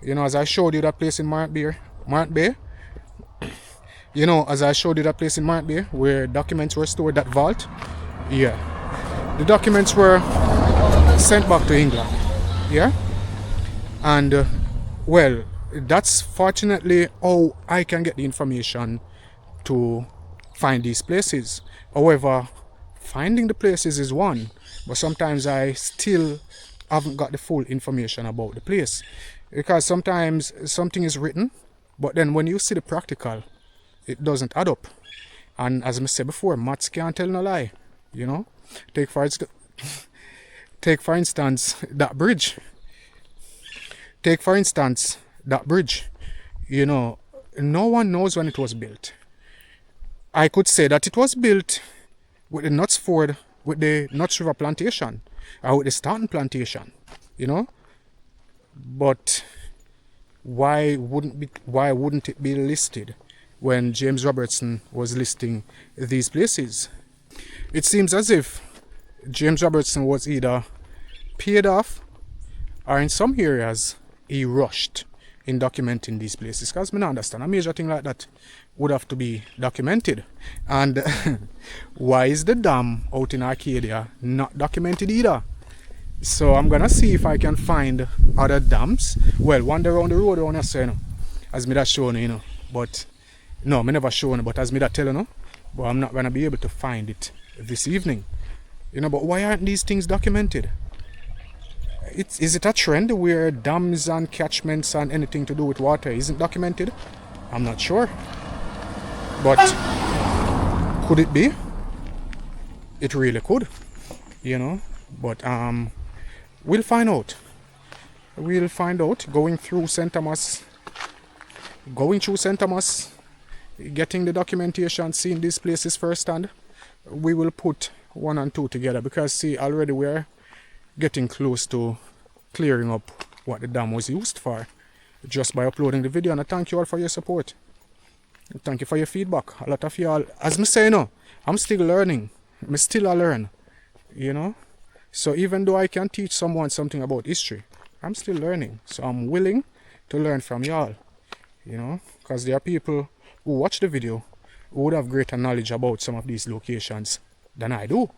you know, as I showed you that place in Marant Bay, you know, as I showed you that place in Marant Bay where documents were stored, that vault. Yeah, the documents were sent back to England. Yeah. And well, that's fortunately how I can get the information to find these places. However, finding the places is one, but sometimes I still haven't got the full information about the place, because sometimes something is written, but then when you see the practical, it doesn't add up. And as I said before, maths can't tell no lie, you know. Take for instance that bridge. You know, no one knows when it was built. I could say that it was built with the Nuts River plantation, or with the Stanton plantation, you know. But why wouldn't it be listed when James Robertson was listing these places? It seems as if James Robertson was either paid off or in some areas he rushed in documenting these places. Because I don't understand, a major thing like that would have to be documented. And why is the dam out in Arcadia not documented either? So I'm gonna see if I can find other dams. Well, one around the road around here, so, you know, as me that shown, you know. But no, me never shown, but as me that tell you, know, but I'm not gonna be able to find it this evening. You know, but why aren't these things documented? Is it a trend where dams and catchments and anything to do with water isn't documented? I'm not sure. But could it be? It really could, you know. But we'll find out. We'll find out. Going through St. Thomas, getting the documentation, seeing these places firsthand, we will put 1 and 2 together, because see, already we're getting close to clearing up what the dam was used for just by uploading the video. And I thank you all for your support. Thank you for your feedback. A lot of y'all, as me say, no, I'm still learning. I'm still a learn, you know. So even though I can teach someone something about history, I'm still learning. So I'm willing to learn from y'all, you know, because there are people who watch the video who would have greater knowledge about some of these locations than I do.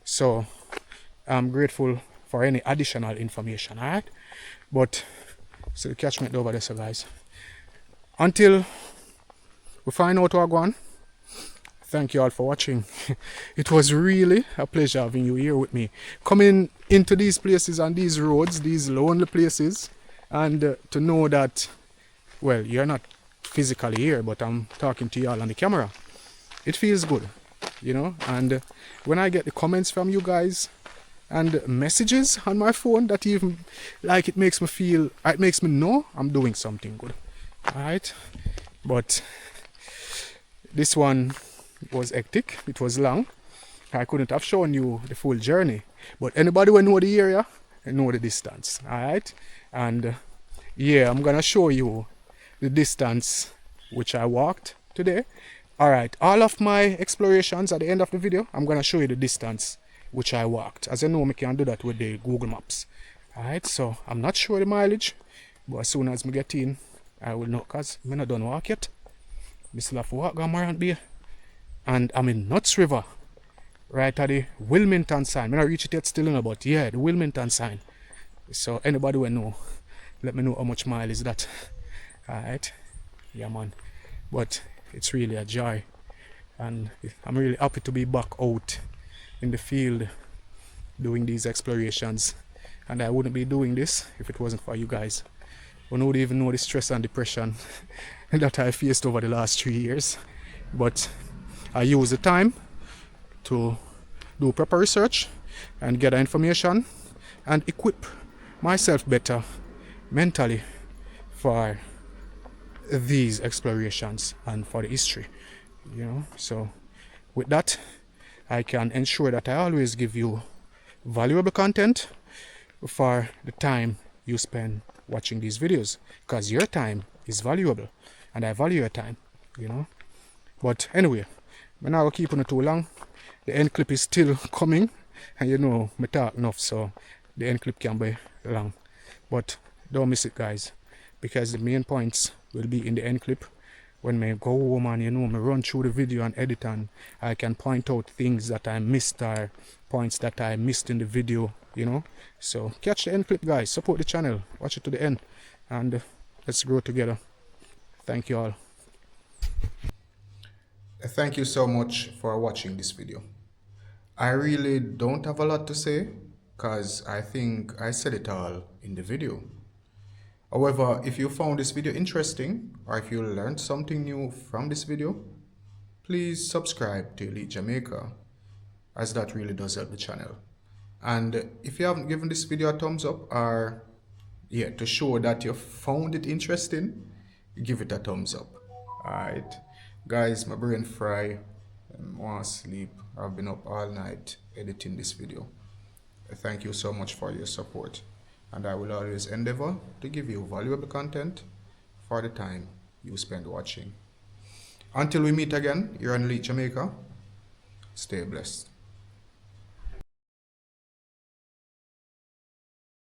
So I'm grateful for any additional information, alright? But still catch me over there, so guys. Until we find out what going on, thank you all for watching. It was really a pleasure having you here with me. Coming into these places and these roads, these lonely places, and to know that, well, you're not physically here, but I'm talking to y'all on the camera. It feels good, you know. And when I get the comments from you guys and messages on my phone, that even, like, it makes me feel, it makes me know I'm doing something good. Alright? But this one was hectic. It was long. I couldn't have shown you the full journey, but anybody who know the area and know the distance. Alright? And yeah, I'm gonna show you the distance which I walked today. Alright, all of my explorations at the end of the video, I'm gonna show you the distance which I walked. As you know, I can do that with the Google Maps. Alright, so I'm not sure the mileage, but as soon as I get in, I will know, because I'm not done walk yet. I still have to walk down Morant Bay. And I'm in Nuts River, right at the Wilmington sign. I don't reach it yet still, you know, but yeah, the Wilmington sign. So anybody will know, let me know how much mile is that. Alright, yeah man. But it's really a joy, and I'm really happy to be back out in the field doing these explorations. And I wouldn't be doing this if it wasn't for you guys. You would even know the stress and depression that I faced over the last 3 years. But I use the time to do proper research and gather information and equip myself better mentally for these explorations and for the history, you know. So with that, I can ensure that I always give you valuable content for the time you spend watching these videos, because your time is valuable and I value your time, you know. But anyway, I'm not keeping it too long. The end clip is still coming, and you know me talk enough, so the end clip can be long. But don't miss it, guys, because the main points will be in the end clip. When I go home and, you know, me run through the video and edit, and I can point out things that I missed or points that I missed in the video, you know. So catch the end clip, guys. Support the channel. Watch it to the end, and let's grow together. Thank you all. Thank you so much for watching this video. I really don't have a lot to say, because I think I said it all in the video. However, if you found this video interesting, or if you learned something new from this video, please subscribe to Elite Jamaica, as that really does help the channel. And if you haven't given this video a thumbs up, or yeah, to show that you found it interesting, give it a thumbs up. Alright, guys, my brain fry, I want to sleep. I've been up all night editing this video. Thank you so much for your support, and I will always endeavor to give you valuable content for the time you spend watching. Until we meet again here on Elite Jamaica, stay blessed.